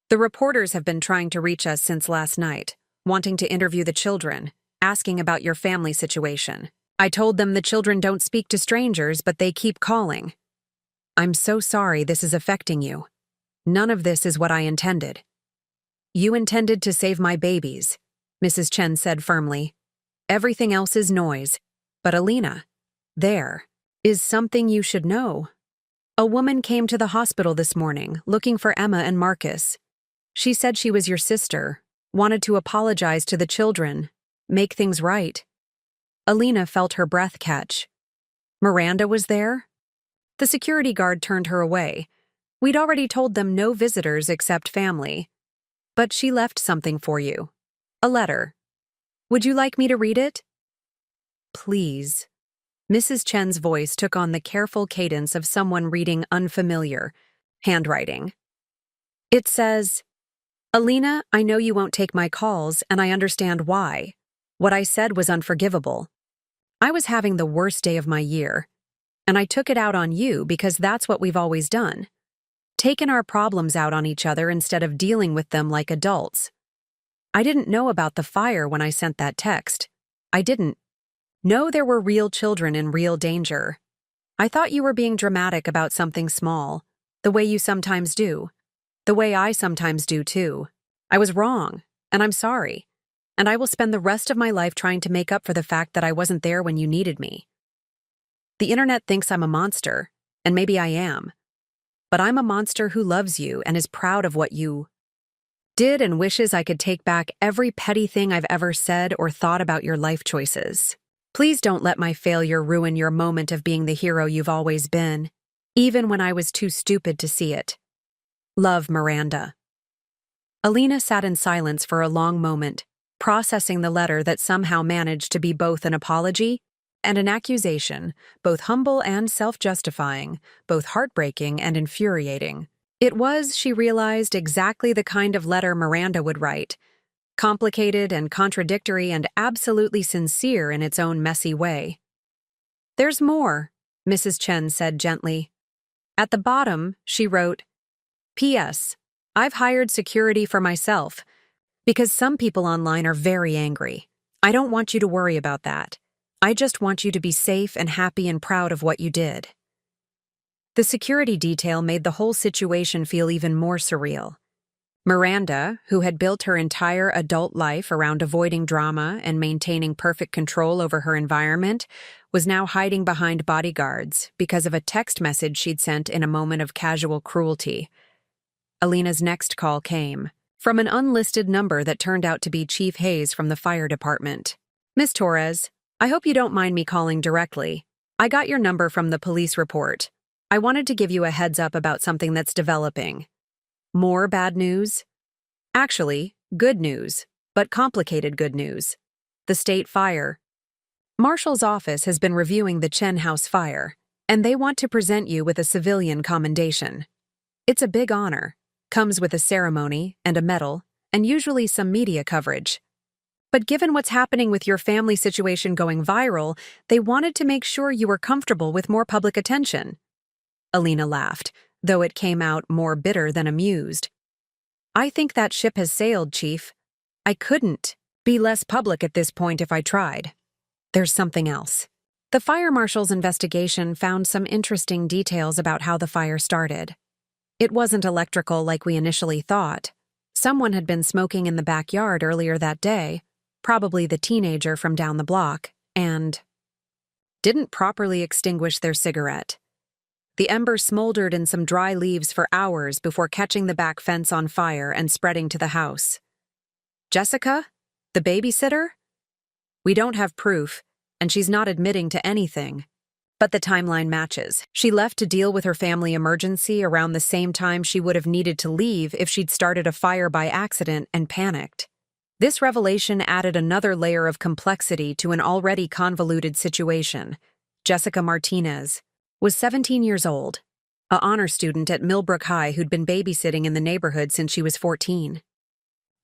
The reporters have been trying to reach us since last night, wanting to interview the children, asking about your family situation. I told them the children don't speak to strangers, but they keep calling. I'm so sorry this is affecting you. None of this is what I intended. You intended to save my babies, Mrs. Chen said firmly. Everything else is noise. But Alina, there is something you should know. A woman came to the hospital this morning looking for Emma and Marcus. She said she was your sister, wanted to apologize to the children, make things right. Alina felt her breath catch. Miranda was there? The security guard turned her away. We'd already told them no visitors except family. But she left something for you. A letter. Would you like me to read it? Please. Mrs. Chen's voice took on the careful cadence of someone reading unfamiliar handwriting. It says, "Alina, I know you won't take my calls, and I understand why. What I said was unforgivable. I was having the worst day of my year, and I took it out on you because that's what we've always done. Taken our problems out on each other instead of dealing with them like adults. I didn't know about the fire when I sent that text. I didn't know there were real children in real danger. I thought you were being dramatic about something small, the way you sometimes do. The way I sometimes do too. I was wrong, and I'm sorry. And I will spend the rest of my life trying to make up for the fact that I wasn't there when you needed me. The internet thinks I'm a monster, and maybe I am. But I'm a monster who loves you and is proud of what you did and wishes I could take back every petty thing I've ever said or thought about your life choices. Please don't let my failure ruin your moment of being the hero you've always been, even when I was too stupid to see it. Love, Miranda." Alina sat in silence for a long moment, processing the letter that somehow managed to be both an apology and an accusation, both humble and self-justifying, both heartbreaking and infuriating. It was, she realized, exactly the kind of letter Miranda would write, complicated and contradictory and absolutely sincere in its own messy way. "There's more," Mrs. Chen said gently. At the bottom, she wrote, "P.S. I've hired security for myself, because some people online are very angry. I don't want you to worry about that. I just want you to be safe and happy and proud of what you did." The security detail made the whole situation feel even more surreal. Miranda, who had built her entire adult life around avoiding drama and maintaining perfect control over her environment, was now hiding behind bodyguards because of a text message she'd sent in a moment of casual cruelty. Alina's next call came from an unlisted number that turned out to be Chief Hayes from the fire department. "Miss Torres, I hope you don't mind me calling directly. I got your number from the police report. I wanted to give you a heads up about something that's developing. More bad news? Actually, good news, but complicated good news. The state fire marshal's office has been reviewing the Chen House fire, and they want to present you with a civilian commendation. It's a big honor. Comes with a ceremony and a medal, and usually some media coverage. But given what's happening with your family situation going viral, they wanted to make sure you were comfortable with more public attention." Alina laughed, though it came out more bitter than amused. "I think that ship has sailed, Chief. I couldn't be less public at this point if I tried. There's something else." The fire marshal's investigation found some interesting details about how the fire started. It wasn't electrical like we initially thought. Someone had been smoking in the backyard earlier that day, probably the teenager from down the block, and didn't properly extinguish their cigarette. The ember smoldered in some dry leaves for hours before catching the back fence on fire and spreading to the house. Jessica? The babysitter? We don't have proof, and she's not admitting to anything. But the timeline matches. She left to deal with her family emergency around the same time she would have needed to leave if she'd started a fire by accident and panicked. This revelation added another layer of complexity to an already convoluted situation. Jessica Martinez was 17 years old, an honor student at Millbrook High who'd been babysitting in the neighborhood since she was 14.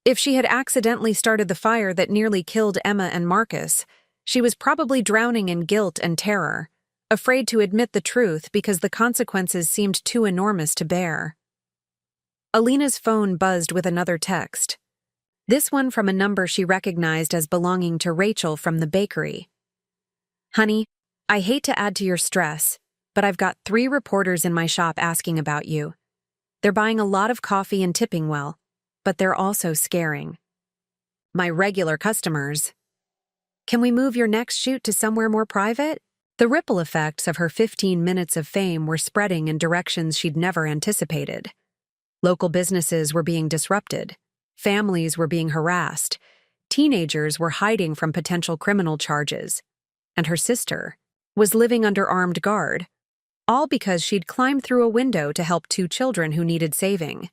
If she had accidentally started the fire that nearly killed Emma and Marcus, she was probably drowning in guilt and terror, afraid to admit the truth because the consequences seemed too enormous to bear. Alina's phone buzzed with another text. This one from a number she recognized as belonging to Rachel from the bakery. "Honey, I hate to add to your stress, but I've got 3 reporters in my shop asking about you. They're buying a lot of coffee and tipping well, but they're also scaring my regular customers. Can we move your next shoot to somewhere more private?" The ripple effects of her 15 minutes of fame were spreading in directions she'd never anticipated. Local businesses were being disrupted. Families were being harassed. Teenagers were hiding from potential criminal charges. And her sister was living under armed guard, all because she'd climbed through a window to help 2 children who needed saving.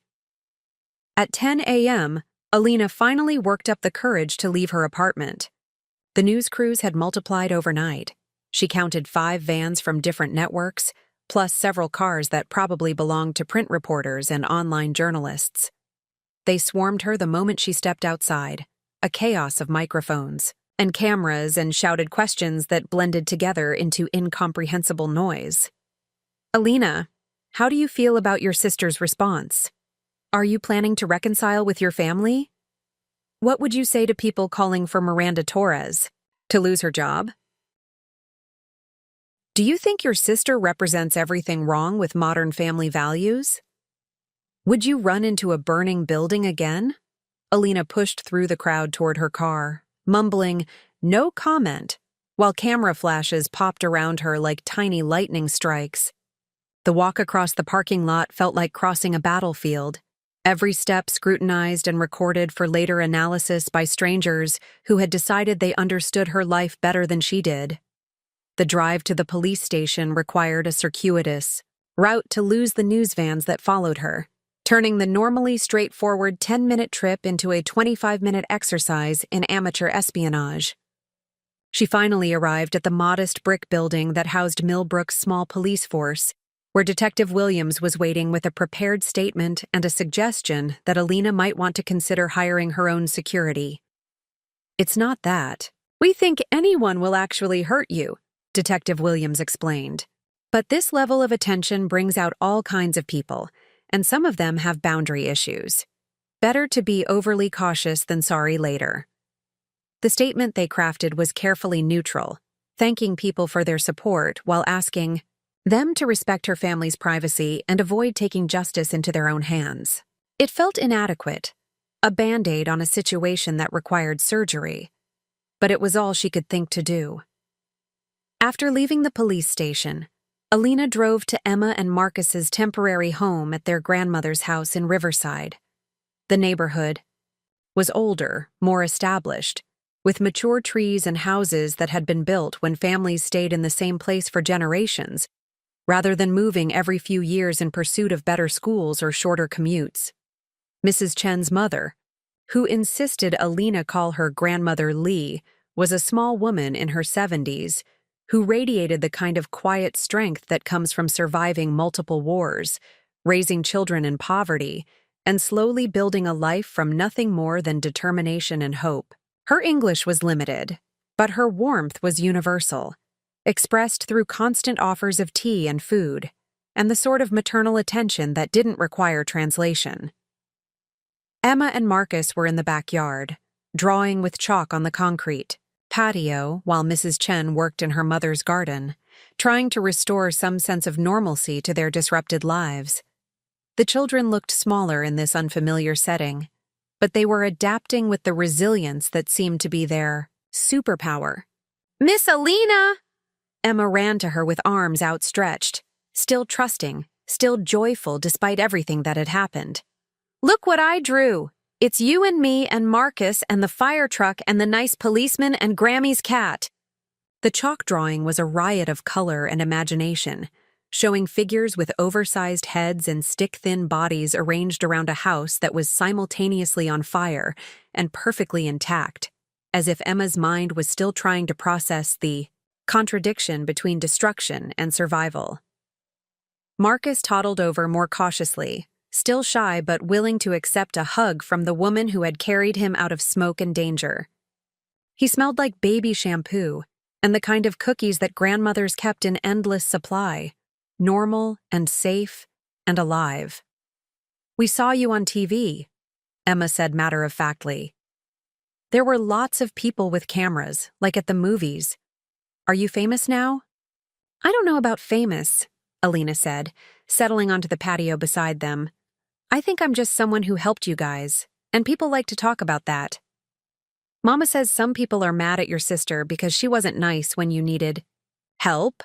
At 10 a.m., Alina finally worked up the courage to leave her apartment. The news crews had multiplied overnight. She counted 5 vans from different networks, plus several cars that probably belonged to print reporters and online journalists. They swarmed her the moment she stepped outside, a chaos of microphones and cameras and shouted questions that blended together into incomprehensible noise. Alina, how do you feel about your sister's response? Are you planning to reconcile with your family? What would you say to people calling for Miranda Torres to lose her job? Do you think your sister represents everything wrong with modern family values? Would you run into a burning building again? Alina pushed through the crowd toward her car, mumbling, "No comment," while camera flashes popped around her like tiny lightning strikes. The walk across the parking lot felt like crossing a battlefield, every step scrutinized and recorded for later analysis by strangers who had decided they understood her life better than she did. The drive to the police station required a circuitous route to lose the news vans that followed her, turning the normally straightforward 10-minute trip into a 25-minute exercise in amateur espionage. She finally arrived at the modest brick building that housed Millbrook's small police force, where Detective Williams was waiting with a prepared statement and a suggestion that Alina might want to consider hiring her own security. "It's not that. We think anyone will actually hurt you," Detective Williams explained. "But this level of attention brings out all kinds of people, and some of them have boundary issues. Better to be overly cautious than sorry later." The statement they crafted was carefully neutral, thanking people for their support while asking them to respect her family's privacy and avoid taking justice into their own hands. It felt inadequate, a band-aid on a situation that required surgery, but it was all she could think to do. After leaving the police station, Alina drove to Emma and Marcus's temporary home at their grandmother's house in Riverside. The neighborhood was older, more established, with mature trees and houses that had been built when families stayed in the same place for generations, rather than moving every few years in pursuit of better schools or shorter commutes. Mrs. Chen's mother, who insisted Alina call her Grandmother Lee, was a small woman in her 70s who radiated the kind of quiet strength that comes from surviving multiple wars, raising children in poverty, and slowly building a life from nothing more than determination and hope. Her English was limited, but her warmth was universal, expressed through constant offers of tea and food, and the sort of maternal attention that didn't require translation. Emma and Marcus were in the backyard, drawing with chalk on the concrete patio while Mrs. Chen worked in her mother's garden, trying to restore some sense of normalcy to their disrupted lives. The children looked smaller in this unfamiliar setting, but they were adapting with the resilience that seemed to be their superpower. "Miss Alina!" Emma ran to her with arms outstretched, still trusting, still joyful despite everything that had happened. "Look what I drew! It's you and me and Marcus and the fire truck and the nice policeman and Grammy's cat." The chalk drawing was a riot of color and imagination, showing figures with oversized heads and stick-thin bodies arranged around a house that was simultaneously on fire and perfectly intact, as if Emma's mind was still trying to process the contradiction between destruction and survival. Marcus toddled over more cautiously, still shy but willing to accept a hug from the woman who had carried him out of smoke and danger. He smelled like baby shampoo and the kind of cookies that grandmothers kept in endless supply, normal and safe and alive. "We saw you on TV," Emma said matter-of-factly. "There were lots of people with cameras, like at the movies. Are you famous now?" "I don't know about famous," Alina said, settling onto the patio beside them. "I think I'm just someone who helped you guys, and people like to talk about that. Mama says some people are mad at your sister because she wasn't nice when you needed help."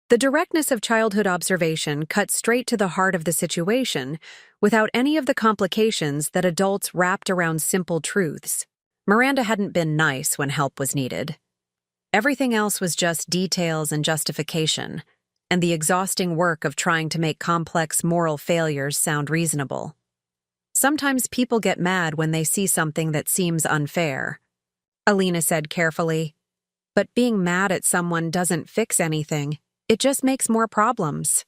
The directness of childhood observation cut straight to the heart of the situation without any of the complications that adults wrapped around simple truths. Miranda hadn't been nice when help was needed. Everything else was just details and justification, and the exhausting work of trying to make complex moral failures sound reasonable. "Sometimes people get mad when they see something that seems unfair," Alina said carefully. But being mad at someone doesn't fix anything. It just makes more problems.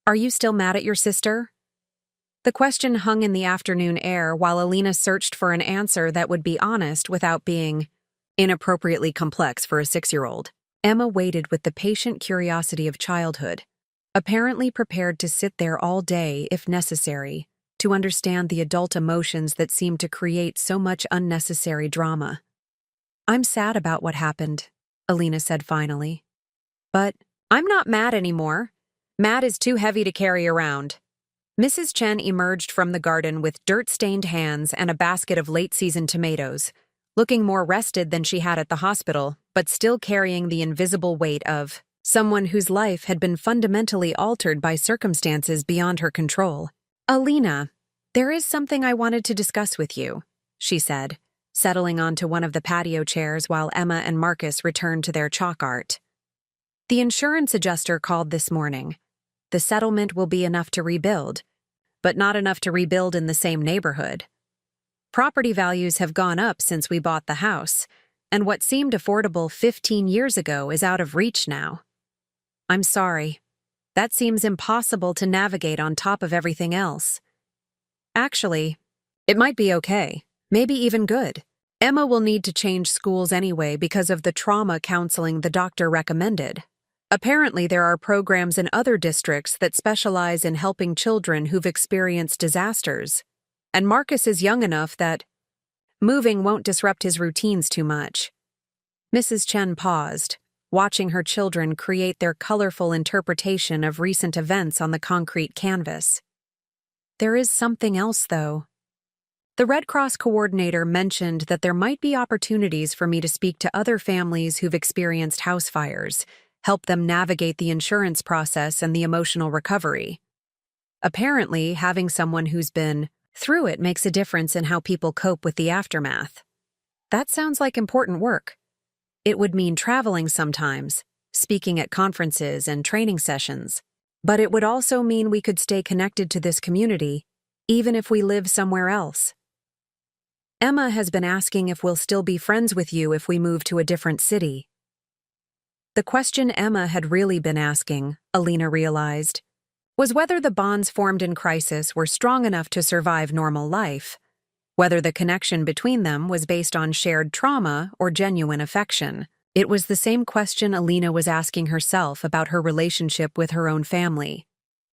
Are you still mad at your sister? The question hung in the afternoon air while Alina searched for an answer that would be honest without being inappropriately complex for a 6-year-old. Emma waited with the patient curiosity of childhood, apparently prepared to sit there all day, if necessary, to understand the adult emotions that seemed to create so much unnecessary drama. "I'm sad about what happened," Alina said finally. "But I'm not mad anymore. Mad is too heavy to carry around." Mrs. Chen emerged from the garden with dirt-stained hands and a basket of late-season tomatoes, looking more rested than she had at the hospital, but still carrying the invisible weight of someone whose life had been fundamentally altered by circumstances beyond her control. "Alina, there is something I wanted to discuss with you," she said, settling onto one of the patio chairs while Emma and Marcus returned to their chalk art. "The insurance adjuster called this morning. The settlement will be enough to rebuild, but not enough to rebuild in the same neighborhood. Property values have gone up since we bought the house, and what seemed affordable 15 years ago is out of reach now. I'm sorry. That seems impossible to navigate on top of everything else. Actually, it might be okay, maybe even good. Emma will need to change schools anyway because of the trauma counseling the doctor recommended. Apparently, there are programs in other districts that specialize in helping children who've experienced disasters. And Marcus is young enough that moving won't disrupt his routines too much." Mrs. Chen paused, watching her children create their colorful interpretation of recent events on the concrete canvas. "There is something else, though. The Red Cross coordinator mentioned that there might be opportunities for me to speak to other families who've experienced house fires, help them navigate the insurance process and the emotional recovery. Apparently, having someone who's been through it makes a difference in how people cope with the aftermath. That sounds like important work. It would mean traveling sometimes, speaking at conferences and training sessions, but it would also mean we could stay connected to this community, even if we live somewhere else. Emma has been asking if we'll still be friends with you if we move to a different city." The question Emma had really been asking, Alina realized, was whether the bonds formed in crisis were strong enough to survive normal life, whether the connection between them was based on shared trauma or genuine affection. It was the same question Alina was asking herself about her relationship with her own family,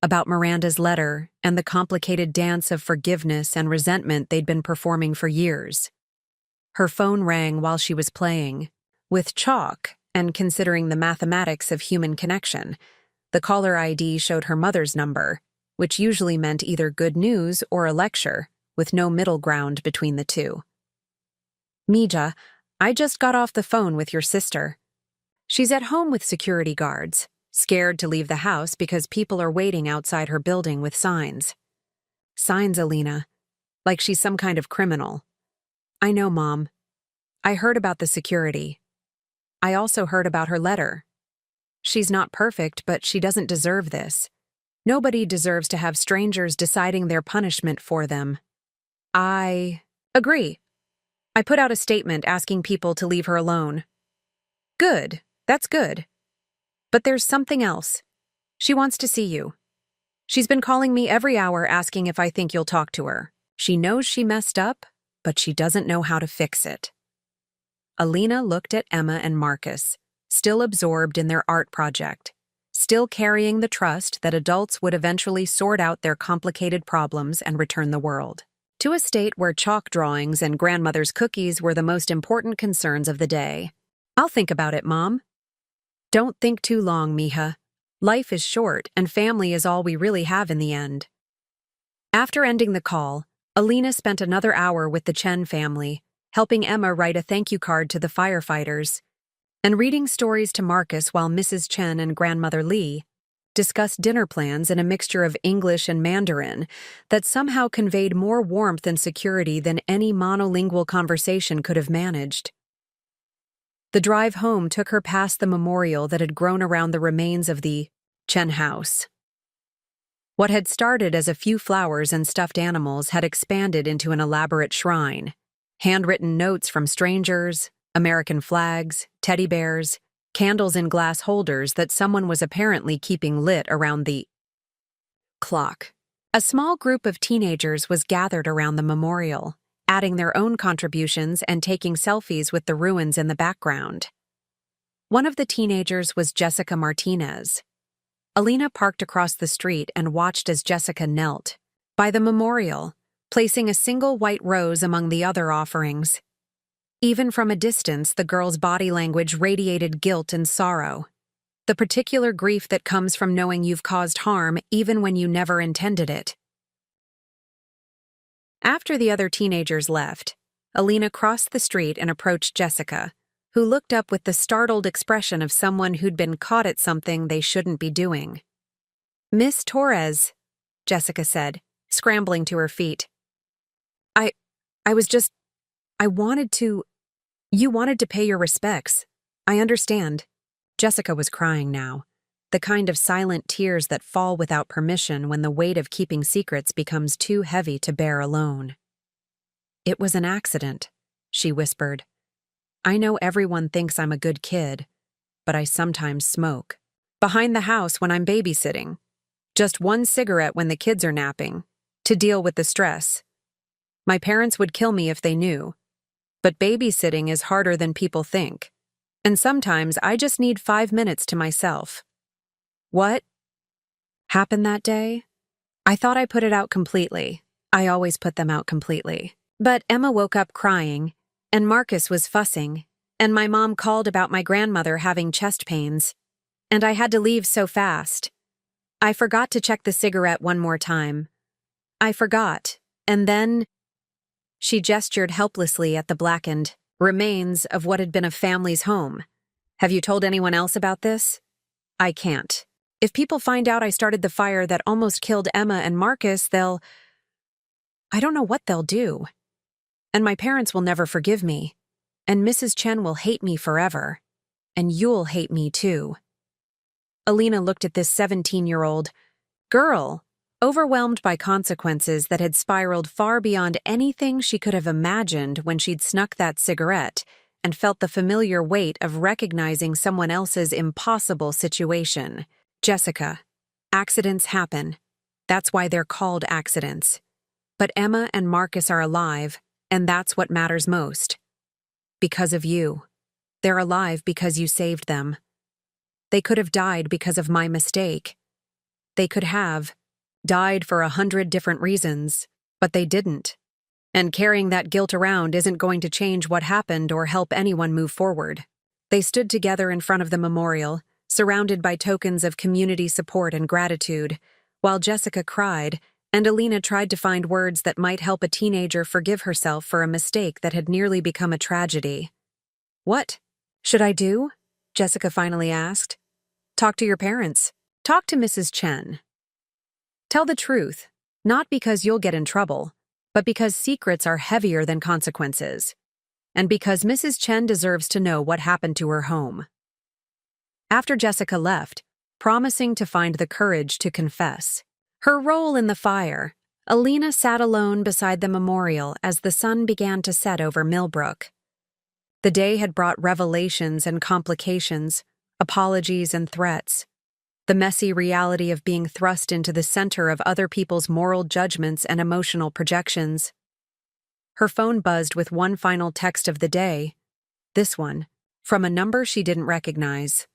about Miranda's letter and the complicated dance of forgiveness and resentment they'd been performing for years. Her phone rang while she was playing. With chalk, and considering the mathematics of human connection, the caller ID showed her mother's number, which usually meant either good news or a lecture, with no middle ground between the two. "Mija, I just got off the phone with your sister. She's at home with security guards, scared to leave the house because people are waiting outside her building with signs." "Signs, Alina. Like she's some kind of criminal." "I know, Mom. I heard about the security. I also heard about her letter. She's not perfect, but she doesn't deserve this. Nobody deserves to have strangers deciding their punishment for them." "I agree. I put out a statement asking people to leave her alone." "Good. That's good. But there's something else. She wants to see you. She's been calling me every hour asking if I think you'll talk to her. She knows she messed up, but she doesn't know how to fix it." Alina looked at Emma and Marcus, still absorbed in their art project, still carrying the trust that adults would eventually sort out their complicated problems and return the world to a state where chalk drawings and grandmother's cookies were the most important concerns of the day. "I'll think about it, Mom." "Don't think too long, Mija. Life is short, and family is all we really have in the end." After ending the call, Alina spent another hour with the Chen family, helping Emma write a thank you card to the firefighters, and reading stories to Marcus while Mrs. Chen and Grandmother Lee discussed dinner plans in a mixture of English and Mandarin that somehow conveyed more warmth and security than any monolingual conversation could have managed. The drive home took her past the memorial that had grown around the remains of the Chen house. What had started as a few flowers and stuffed animals had expanded into an elaborate shrine, handwritten notes from strangers, American flags, teddy bears, candles in glass holders that someone was apparently keeping lit around the clock. A small group of teenagers was gathered around the memorial, adding their own contributions and taking selfies with the ruins in the background. One of the teenagers was Jessica Martinez. Alina parked across the street and watched as Jessica knelt by the memorial, placing a single white rose among the other offerings. Even from a distance, the girl's body language radiated guilt and sorrow, the particular grief that comes from knowing you've caused harm even when you never intended it. After the other teenagers left, Alina crossed the street and approached Jessica, who looked up with the startled expression of someone who'd been caught at something they shouldn't be doing. "Miss Torres," Jessica said, scrambling to her feet. You wanted to pay your respects. I understand." Jessica was crying now, the kind of silent tears that fall without permission when the weight of keeping secrets becomes too heavy to bear alone. "It was an accident," she whispered. "I know everyone thinks I'm a good kid, but I sometimes smoke. Behind the house when I'm babysitting. Just one cigarette when the kids are napping, to deal with the stress. My parents would kill me if they knew. But babysitting is harder than people think. And sometimes I just need 5 minutes to myself." "What happened that day?" "I thought I put it out completely. I always put them out completely. But Emma woke up crying, and Marcus was fussing, and my mom called about my grandmother having chest pains, and I had to leave so fast. I forgot to check the cigarette one more time. I forgot, and then—" She gestured helplessly at the blackened remains of what had been a family's home. "Have you told anyone else about this?" "I can't. If people find out I started the fire that almost killed Emma and Marcus, I don't know what they'll do. And my parents will never forgive me. And Mrs. Chen will hate me forever. And you'll hate me too." Alina looked at this 17-year-old girl, overwhelmed by consequences that had spiraled far beyond anything she could have imagined when she'd snuck that cigarette and felt the familiar weight of recognizing someone else's impossible situation. "Jessica, accidents happen. That's why they're called accidents. But Emma and Marcus are alive, and that's what matters most. Because of you. They're alive because you saved them. They could have died because of my mistake. They could have died for 100 different reasons, but they didn't. And carrying that guilt around isn't going to change what happened or help anyone move forward." They stood together in front of the memorial, surrounded by tokens of community support and gratitude, while Jessica cried, and Alina tried to find words that might help a teenager forgive herself for a mistake that had nearly become a tragedy. "What should I do?" Jessica finally asked. "Talk to your parents. Talk to Mrs. Chen. Tell the truth, not because you'll get in trouble, but because secrets are heavier than consequences, and because Mrs. Chen deserves to know what happened to her home." After Jessica left, promising to find the courage to confess her role in the fire, Alina sat alone beside the memorial as the sun began to set over Millbrook. The day had brought revelations and complications, apologies and threats. The messy reality of being thrust into the center of other people's moral judgments and emotional projections. Her phone buzzed with one final text of the day, this one, from a number she didn't recognize.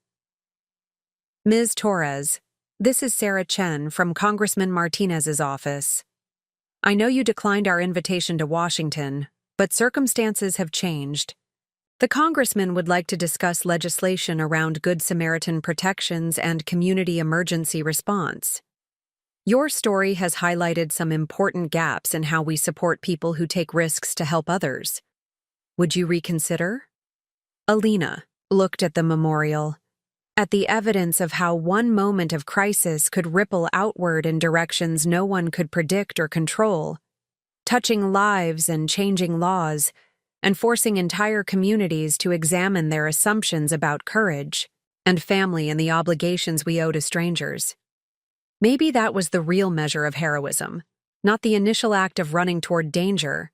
"Ms. Torres, this is Sarah Chen from Congressman Martinez's office. I know you declined our invitation to Washington, but circumstances have changed. The congressman would like to discuss legislation around Good Samaritan protections and community emergency response. Your story has highlighted some important gaps in how we support people who take risks to help others. Would you reconsider?" Alina looked at the memorial, at the evidence of how one moment of crisis could ripple outward in directions no one could predict or control, touching lives and changing laws, and forcing entire communities to examine their assumptions about courage and family and the obligations we owe to strangers. Maybe that was the real measure of heroism, not the initial act of running toward danger,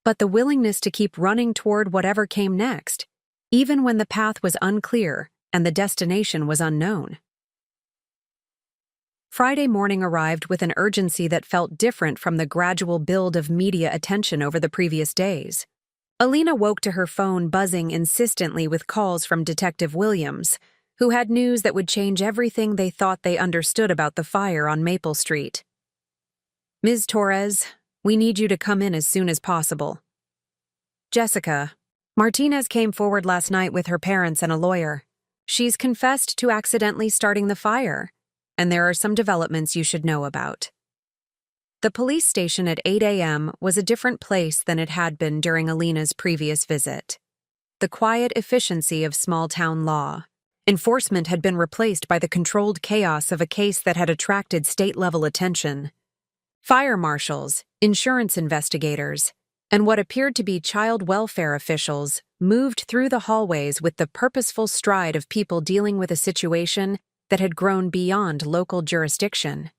but the willingness to keep running toward whatever came next, even when the path was unclear and the destination was unknown. Friday morning arrived with an urgency that felt different from the gradual build of media attention over the previous days. Alina woke to her phone buzzing insistently with calls from Detective Williams, who had news that would change everything they thought they understood about the fire on Maple Street. "Ms. Torres, we need you to come in as soon as possible." "Jessica, Martinez came forward last night with her parents and a lawyer. She's confessed to accidentally starting the fire, and there are some developments you should know about." The police station at 8 a.m. was a different place than it had been during Alina's previous visit. The quiet efficiency of small-town law. Enforcement had been replaced by the controlled chaos of a case that had attracted state-level attention. Fire marshals, insurance investigators, and what appeared to be child welfare officials moved through the hallways with the purposeful stride of people dealing with a situation that had grown beyond local jurisdiction.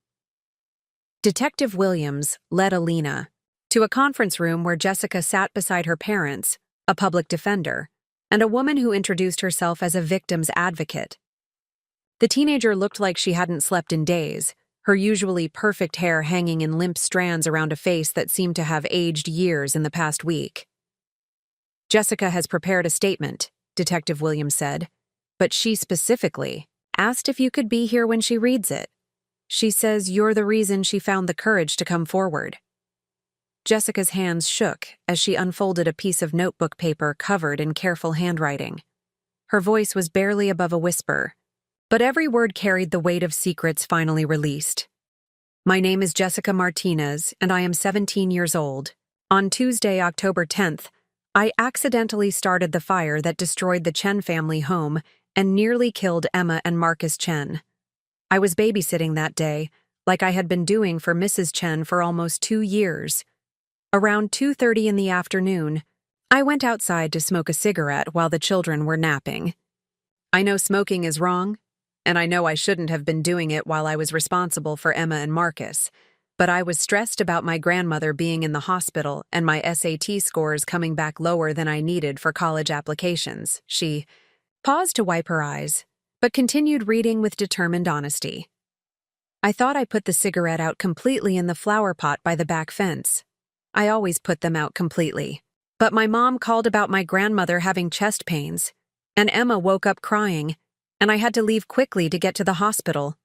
Detective Williams led Alina to a conference room where Jessica sat beside her parents, a public defender, and a woman who introduced herself as a victim's advocate. The teenager looked like she hadn't slept in days, her usually perfect hair hanging in limp strands around a face that seemed to have aged years in the past week. "Jessica has prepared a statement," Detective Williams said, "but she specifically asked if you could be here when she reads it. She says you're the reason she found the courage to come forward." Jessica's hands shook as she unfolded a piece of notebook paper covered in careful handwriting. Her voice was barely above a whisper, but every word carried the weight of secrets finally released. "My name is Jessica Martinez, and I am 17 years old. On Tuesday, October 10th, I accidentally started the fire that destroyed the Chen family home and nearly killed Emma and Marcus Chen. I was babysitting that day, like I had been doing for Mrs. Chen for almost 2 years. Around 2:30 in the afternoon, I went outside to smoke a cigarette while the children were napping. I know smoking is wrong, and I know I shouldn't have been doing it while I was responsible for Emma and Marcus, but I was stressed about my grandmother being in the hospital and my SAT scores coming back lower than I needed for college applications." She paused to wipe her eyes, but continued reading with determined honesty. "I thought I put the cigarette out completely in the flower pot by the back fence. I always put them out completely. But my mom called about my grandmother having chest pains, and Emma woke up crying, and I had to leave quickly to get to the hospital.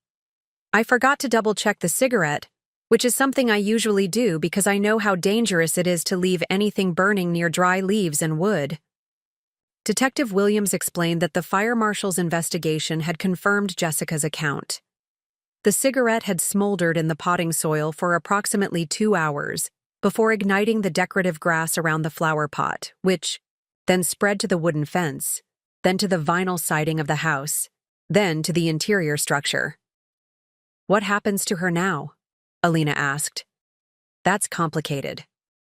I forgot to double-check the cigarette, which is something I usually do because I know how dangerous it is to leave anything burning near dry leaves and wood." Detective Williams explained that the fire marshal's investigation had confirmed Jessica's account. The cigarette had smoldered in the potting soil for approximately 2 hours before igniting the decorative grass around the flower pot, which then spread to the wooden fence, then to the vinyl siding of the house, then to the interior structure. "What happens to her now?" Alina asked. "That's complicated,"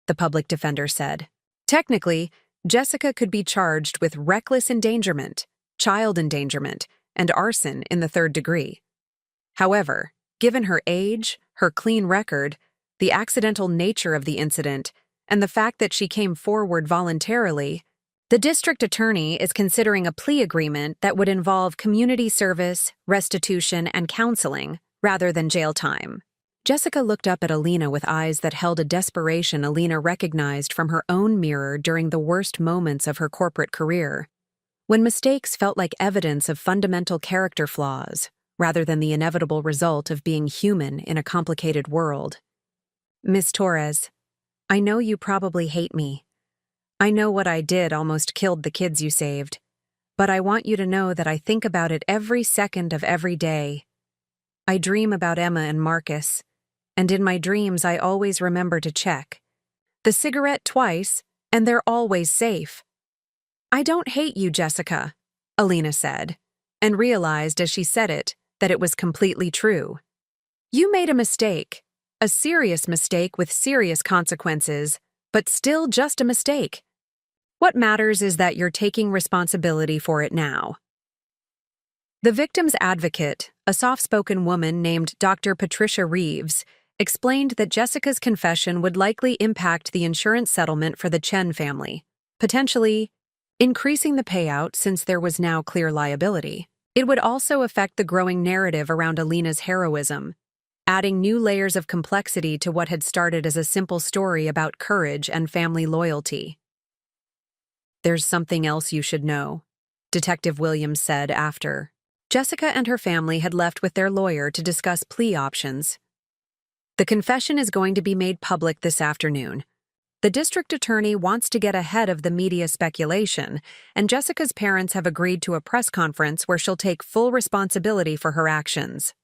the public defender said. "Technically, Jessica could be charged with reckless endangerment, child endangerment, and arson in the 3rd degree. However, given her age, her clean record, the accidental nature of the incident, and the fact that she came forward voluntarily, the district attorney is considering a plea agreement that would involve community service, restitution, and counseling, rather than jail time." Jessica looked up at Alina with eyes that held a desperation Alina recognized from her own mirror during the worst moments of her corporate career, when mistakes felt like evidence of fundamental character flaws, rather than the inevitable result of being human in a complicated world. "Miss Torres, I know you probably hate me. I know what I did almost killed the kids you saved, but I want you to know that I think about it every second of every day. I dream about Emma and Marcus, and in my dreams I always remember to check the cigarette twice, and they're always safe." "I don't hate you, Jessica," Alina said, and realized as she said it that it was completely true. "You made a mistake, a serious mistake with serious consequences, but still just a mistake. What matters is that you're taking responsibility for it now." The victim's advocate, a soft-spoken woman named Dr. Patricia Reeves, explained that Jessica's confession would likely impact the insurance settlement for the Chen family, potentially increasing the payout since there was now clear liability. It would also affect the growing narrative around Alina's heroism, adding new layers of complexity to what had started as a simple story about courage and family loyalty. "There's something else you should know," Detective Williams said after. Jessica and her family had left with their lawyer to discuss plea options. "The confession is going to be made public this afternoon. The district attorney wants to get ahead of the media speculation, and Jessica's parents have agreed to a press conference where she'll take full responsibility for her actions."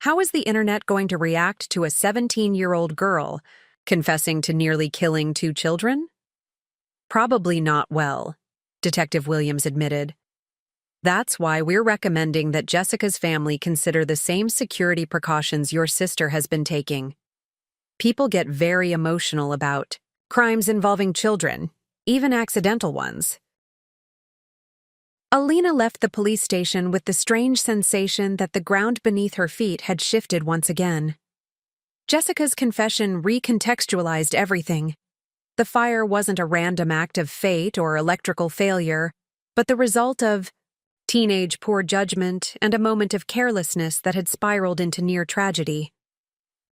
How is the internet going to react to a 17-year-old girl confessing to nearly killing 2 children? Probably not well, Detective Williams admitted. "That's why we're recommending that Jessica's family consider the same security precautions your sister has been taking. People get very emotional about crimes involving children, even accidental ones." Alina left the police station with the strange sensation that the ground beneath her feet had shifted once again. Jessica's confession recontextualized everything. The fire wasn't a random act of fate or electrical failure, but the result of teenage poor judgment and a moment of carelessness that had spiraled into near tragedy.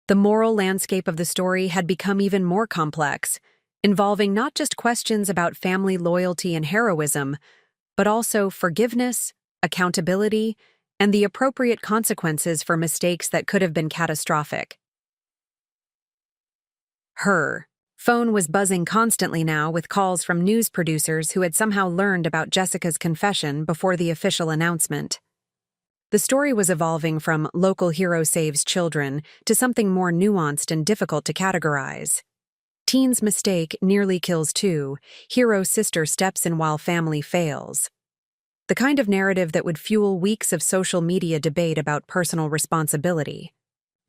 The moral landscape of the story had become even more complex, involving not just questions about family loyalty and heroism, but also forgiveness, accountability, and the appropriate consequences for mistakes that could have been catastrophic. Her phone was buzzing constantly now with calls from news producers who had somehow learned about Jessica's confession before the official announcement. The story was evolving from "local hero saves children" to something more nuanced and difficult to categorize. Teen's mistake nearly kills 2, hero sister steps in while family fails. The kind of narrative that would fuel weeks of social media debate about personal responsibility,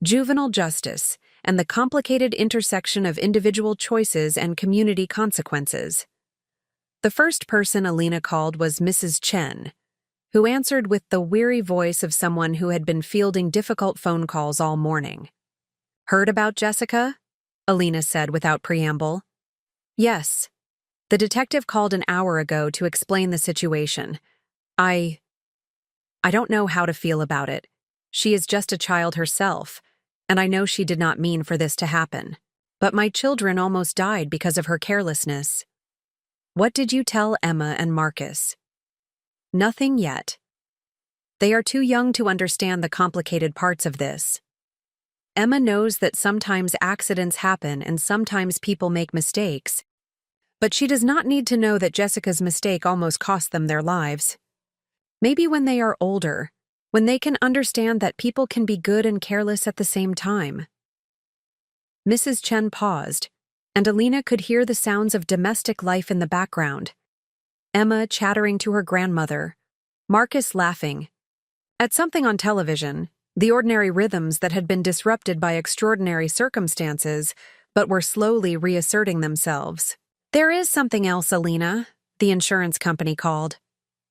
juvenile justice, and the complicated intersection of individual choices and community consequences. The first person Alina called was Mrs. Chen, who answered with the weary voice of someone who had been fielding difficult phone calls all morning. "Heard about Jessica?" Alina said without preamble. "Yes. The detective called an hour ago to explain the situation. I don't know how to feel about it. She is just a child herself, and I know she did not mean for this to happen. But my children almost died because of her carelessness." "What did you tell Emma and Marcus?" "Nothing yet. They are too young to understand the complicated parts of this. Emma knows that sometimes accidents happen and sometimes people make mistakes, but she does not need to know that Jessica's mistake almost cost them their lives. Maybe when they are older, when they can understand that people can be good and careless at the same time." Mrs. Chen paused, and Alina could hear the sounds of domestic life in the background. Emma chattering to her grandmother, Marcus laughing at something on television, the ordinary rhythms that had been disrupted by extraordinary circumstances, but were slowly reasserting themselves. "There is something else, Alina," the insurance company called.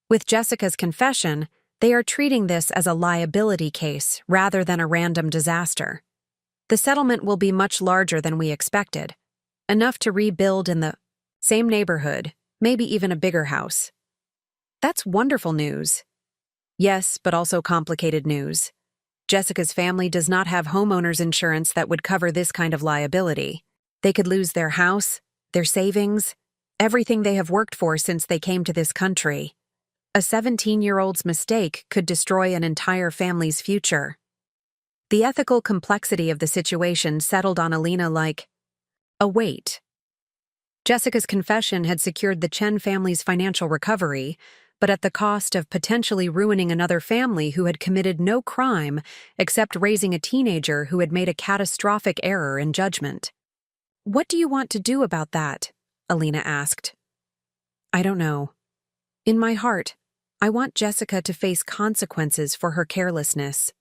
"With Jessica's confession, they are treating this as a liability case rather than a random disaster. The settlement will be much larger than we expected, enough to rebuild in the same neighborhood, maybe even a bigger house." "That's wonderful news." "Yes, but also complicated news. Jessica's family does not have homeowners insurance that would cover this kind of liability. They could lose their house, their savings, everything they have worked for since they came to this country. A 17-year-old's mistake could destroy an entire family's future." The ethical complexity of the situation settled on Alina like a weight. Jessica's confession had secured the Chen family's financial recovery, but at the cost of potentially ruining another family who had committed no crime except raising a teenager who had made a catastrophic error in judgment. "What do you want to do about that?" Alina asked. "I don't know. In my heart, I want Jessica to face consequences for her carelessness.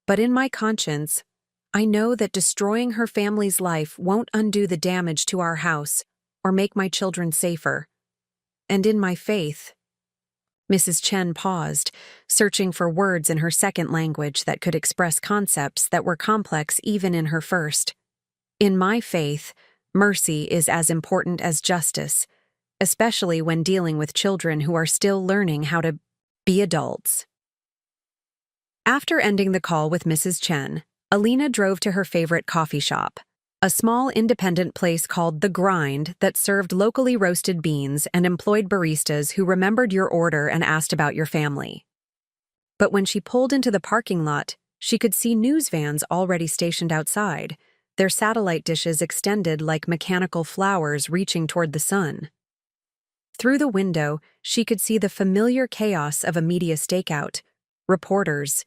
But in my conscience, I know that destroying her family's life won't undo the damage to our house or make my children safer. And in my faith—" Mrs. Chen paused, searching for words in her second language that could express concepts that were complex even in her first. "In my faith, mercy is as important as justice, especially when dealing with children who are still learning how to be adults. After ending the call with Mrs. Chen, Alina drove to her favorite coffee shop, a small independent place called The Grind that served locally roasted beans and employed baristas who remembered your order and asked about your family. But when she pulled into the parking lot, she could see news vans already stationed outside, their satellite dishes extended like mechanical flowers reaching toward the sun. Through the window, she could see the familiar chaos of a media stakeout: reporters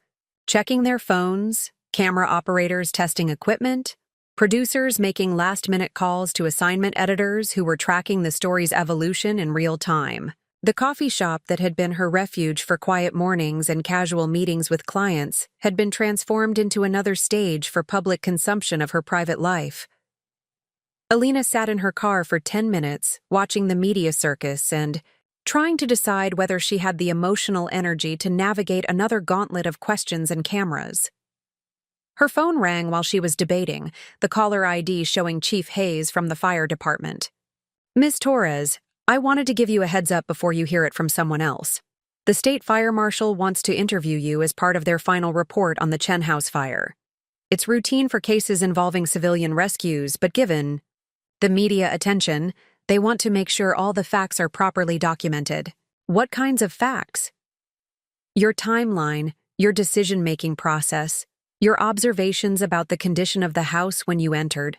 checking their phones, camera operators testing equipment, producers making last-minute calls to assignment editors who were tracking the story's evolution in real time. The coffee shop that had been her refuge for quiet mornings and casual meetings with clients had been transformed into another stage for public consumption of her private life. Alina sat in her car for 10 minutes, watching the media circus and trying to decide whether she had the emotional energy to navigate another gauntlet of questions and cameras. Her phone rang while she was debating, the caller ID showing Chief Hayes from the fire department. "Miss Torres, I wanted to give you a heads up before you hear it from someone else. The state fire marshal wants to interview you as part of their final report on the Chen House fire. It's routine for cases involving civilian rescues, but given the media attention, they want to make sure all the facts are properly documented." "What kinds of facts?" "Your timeline, your decision-making process, your observations about the condition of the house when you entered.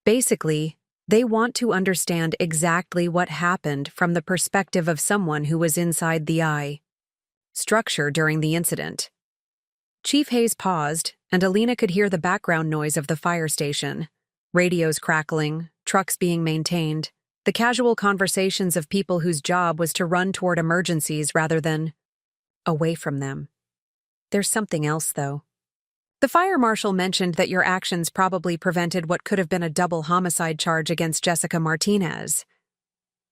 Basically, they want to understand exactly what happened from the perspective of someone who was inside the structure during the incident." Chief Hayes paused, and Alina could hear the background noise of the fire station. Radios crackling, trucks being maintained, the casual conversations of people whose job was to run toward emergencies rather than away from them. "There's something else, though. The fire marshal mentioned that your actions probably prevented what could have been a double homicide charge against Jessica Martinez.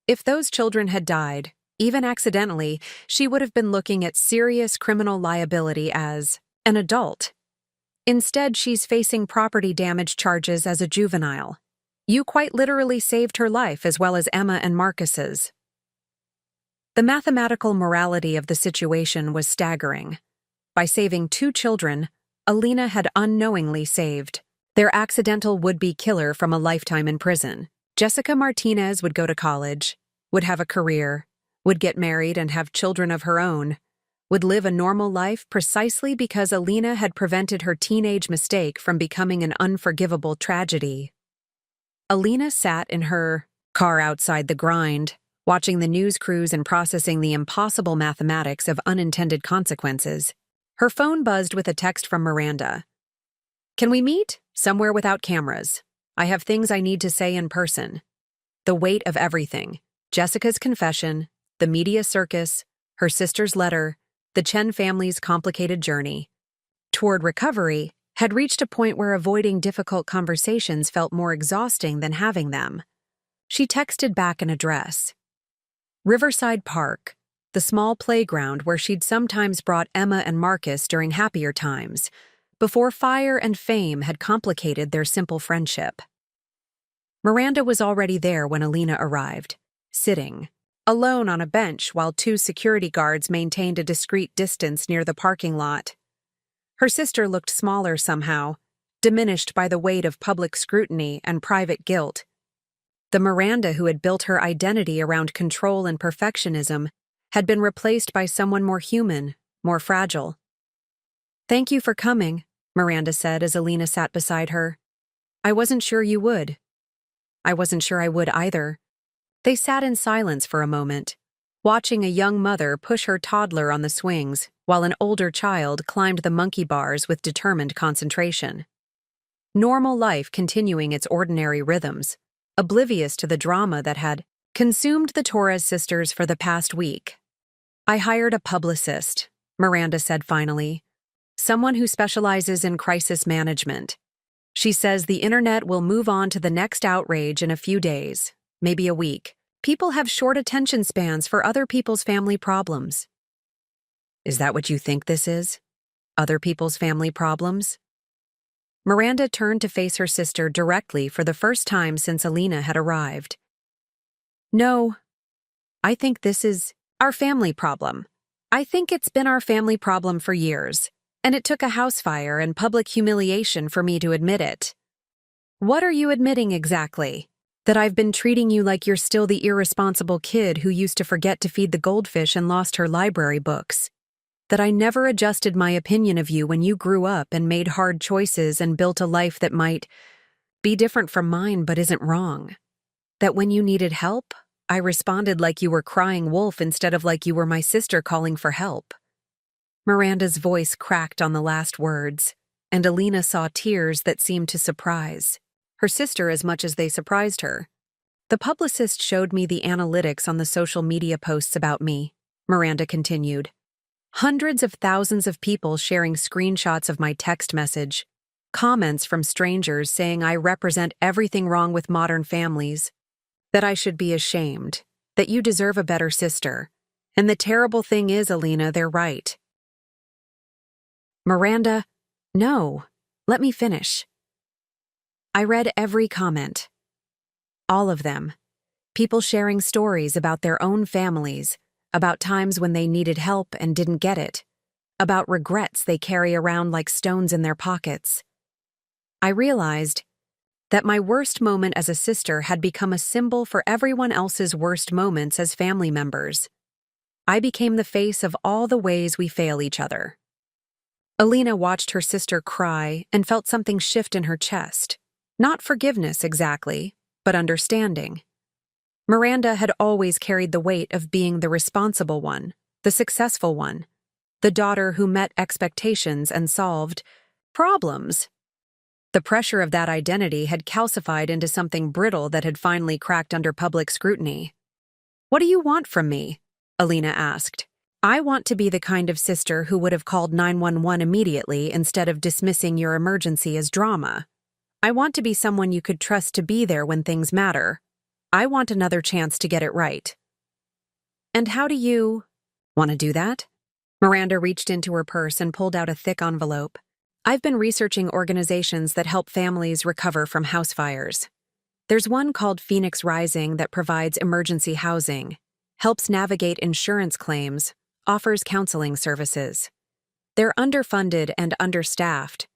If those children had died, even accidentally, she would have been looking at serious criminal liability as an adult. Instead, she's facing property damage charges as a juvenile. You quite literally saved her life as well as Emma and Marcus's." The mathematical morality of the situation was staggering. By saving 2 children, Alina had unknowingly saved their accidental would-be killer from a lifetime in prison. Jessica Martinez would go to college, would have a career, would get married and have children of her own, would live a normal life precisely because Alina had prevented her teenage mistake from becoming an unforgivable tragedy. Alina sat in her car outside The Grind, watching the news crews and processing the impossible mathematics of unintended consequences. Her phone buzzed with a text from Miranda. "Can we meet? Somewhere without cameras. I have things I need to say in person." The weight of everything: Jessica's confession, the media circus, her sister's letter, the Chen family's complicated journey toward recovery, had reached a point where avoiding difficult conversations felt more exhausting than having them. She texted back an address: Riverside Park, the small playground where she'd sometimes brought Emma and Marcus during happier times, before fire and fame had complicated their simple friendship. Miranda was already there when Alina arrived, sitting alone on a bench while 2 security guards maintained a discreet distance near the parking lot. Her sister looked smaller somehow, diminished by the weight of public scrutiny and private guilt. The Miranda who had built her identity around control and perfectionism had been replaced by someone more human, more fragile. "Thank you for coming," Miranda said as Alina sat beside her. "I wasn't sure you would." "I wasn't sure I would either." They sat in silence for a moment, watching a young mother push her toddler on the swings while an older child climbed the monkey bars with determined concentration. Normal life continuing its ordinary rhythms, oblivious to the drama that had consumed the Torres sisters for the past week. "I hired a publicist," Miranda said finally, "someone who specializes in crisis management. She says the internet will move on to the next outrage in a few days, maybe a week. People have short attention spans for other people's family problems." "Is that what you think this is? Other people's family problems?" Miranda turned to face her sister directly for the first time since Alina had arrived. "No, I think this is our family problem. I think it's been our family problem for years, and it took a house fire and public humiliation for me to admit it. What are you admitting exactly? That I've been treating you like you're still the irresponsible kid who used to forget to feed the goldfish and lost her library books. That I never adjusted my opinion of you when you grew up and made hard choices and built a life that might be different from mine but isn't wrong. That when you needed help, I responded like you were crying wolf instead of like you were my sister calling for help. Miranda's voice cracked on the last words, and Alina saw tears that seemed to surprise her sister as much as they surprised her. The publicist showed me the analytics on the social media posts about me, Miranda continued. Hundreds of thousands of people sharing screenshots of my text message, comments from strangers saying I represent everything wrong with modern families, that I should be ashamed, that you deserve a better sister. And the terrible thing is, Alina, they're right. Miranda, no, let me finish. I read every comment. All of them. People sharing stories about their own families, about times when they needed help and didn't get it, about regrets they carry around like stones in their pockets. I realized that my worst moment as a sister had become a symbol for everyone else's worst moments as family members. I became the face of all the ways we fail each other. Alina watched her sister cry and felt something shift in her chest. Not forgiveness exactly, but understanding. Miranda had always carried the weight of being the responsible one, the successful one, the daughter who met expectations and solved problems. The pressure of that identity had calcified into something brittle that had finally cracked under public scrutiny. What do you want from me? Alina asked. I want to be the kind of sister who would have called 911 immediately instead of dismissing your emergency as drama. I want to be someone you could trust to be there when things matter. I want another chance to get it right. And how do you want to do that? Miranda reached into her purse and pulled out a thick envelope. I've been researching organizations that help families recover from house fires. There's one called Phoenix Rising that provides emergency housing, helps navigate insurance claims, offers counseling services. They're underfunded and understaffed,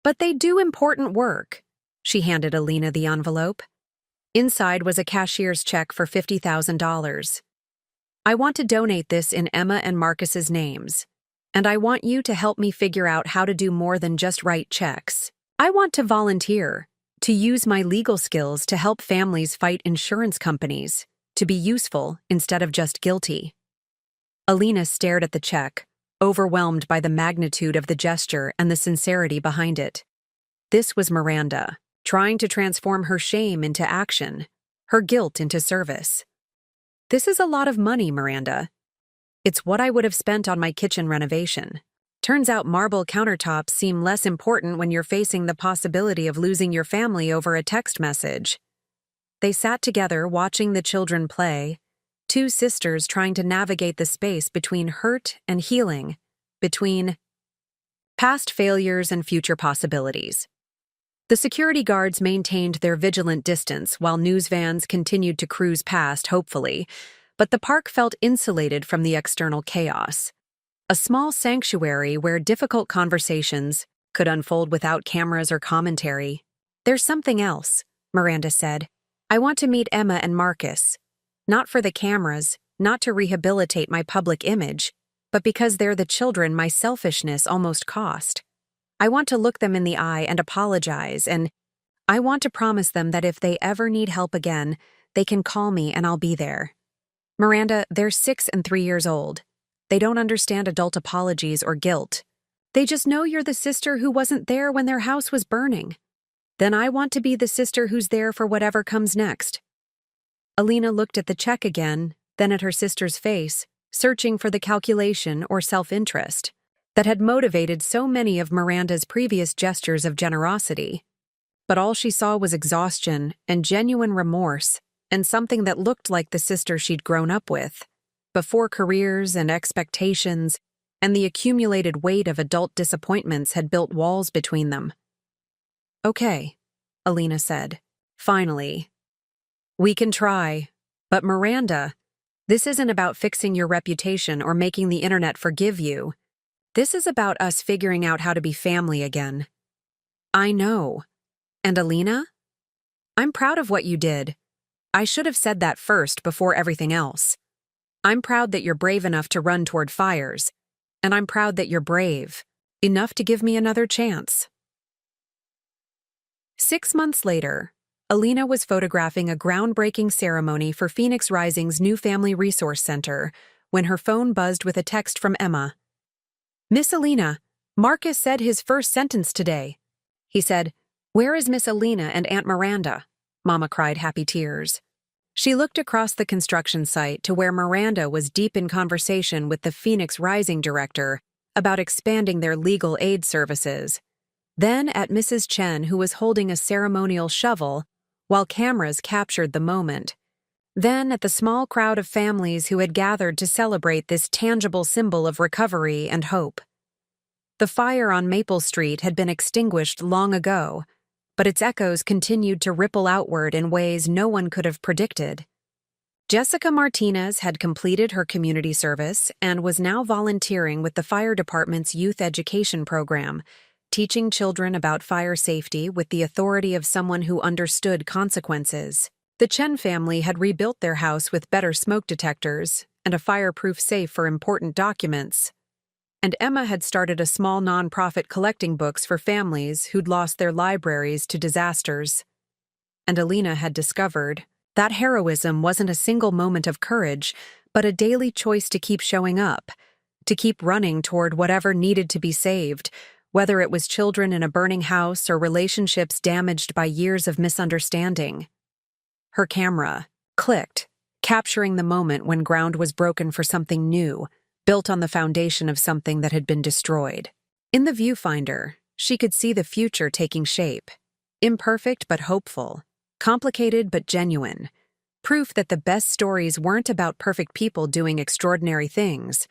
but they do important work. She handed Alina the envelope. Inside was a cashier's check for $50,000. I want to donate this in Emma and Marcus's names, and I want you to help me figure out how to do more than just write checks. I want to volunteer, to use my legal skills to help families fight insurance companies, to be useful instead of just guilty. Alina stared at the check, overwhelmed by the magnitude of the gesture and the sincerity behind it. This was Miranda, trying to transform her shame into action, her guilt into service. This is a lot of money, Miranda. It's what I would have spent on my kitchen renovation. Turns out marble countertops seem less important when you're facing the possibility of losing your family over a text message. They sat together watching the children play, two sisters trying to navigate the space between hurt and healing, between past failures and future possibilities. The security guards maintained their vigilant distance while news vans continued to cruise past, hopefully, but the park felt insulated from the external chaos. A small sanctuary where difficult conversations could unfold without cameras or commentary. There's something else, Miranda said. I want to meet Emma and Marcus. Not for the cameras, not to rehabilitate my public image, but because they're the children my selfishness almost cost. I want to look them in the eye and apologize, and I want to promise them that if they ever need help again, they can call me and I'll be there. Miranda, they're 6 and 3 years old. They don't understand adult apologies or guilt. They just know you're the sister who wasn't there when their house was burning. Then I want to be the sister who's there for whatever comes next. Alina looked at the check again, then at her sister's face, searching for the calculation or self-interest that had motivated so many of Miranda's previous gestures of generosity. But all she saw was exhaustion and genuine remorse, and something that looked like the sister she'd grown up with, before careers and expectations and the accumulated weight of adult disappointments had built walls between them. Okay, Alina said, finally. We can try, but Miranda, This isn't about fixing your reputation or making the internet forgive you. This is about us figuring out how to be family again. I know. And Alina? I'm proud of what you did. I should have said that first before everything else. I'm proud that you're brave enough to run toward fires, and I'm proud that you're brave enough to give me another chance. 6 months later, Alina was photographing a groundbreaking ceremony for Phoenix Rising's new Family Resource Center when her phone buzzed with a text from Emma. "Miss Alina, Marcus said his first sentence today." He said, "Where is Miss Alina and Aunt Miranda?" Mama cried happy tears. She looked across the construction site to where Miranda was deep in conversation with the Phoenix Rising director about expanding their legal aid services. Then at Mrs. Chen, who was holding a ceremonial shovel, while cameras captured the moment. Then at the small crowd of families who had gathered to celebrate this tangible symbol of recovery and hope. The fire on Maple Street had been extinguished long ago, but its echoes continued to ripple outward in ways no one could have predicted. Jessica Martinez had completed her community service and was now volunteering with the fire department's youth education program, teaching children about fire safety with the authority of someone who understood consequences. The Chen family had rebuilt their house with better smoke detectors and a fireproof safe for important documents. And Emma had started a small nonprofit collecting books for families who'd lost their libraries to disasters. And Alina had discovered that heroism wasn't a single moment of courage, but a daily choice to keep showing up, to keep running toward whatever needed to be saved, whether it was children in a burning house or relationships damaged by years of misunderstanding. Her camera clicked, capturing the moment when ground was broken for something new, built on the foundation of something that had been destroyed. In the viewfinder, she could see the future taking shape, imperfect but hopeful, complicated but genuine, proof that the best stories weren't about perfect people doing extraordinary things,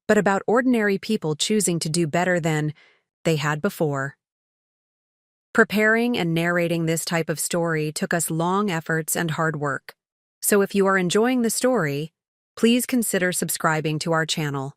but about ordinary people choosing to do better than they had before. Preparing and narrating this type of story took us long efforts and hard work. So if you are enjoying the story, please consider subscribing to our channel.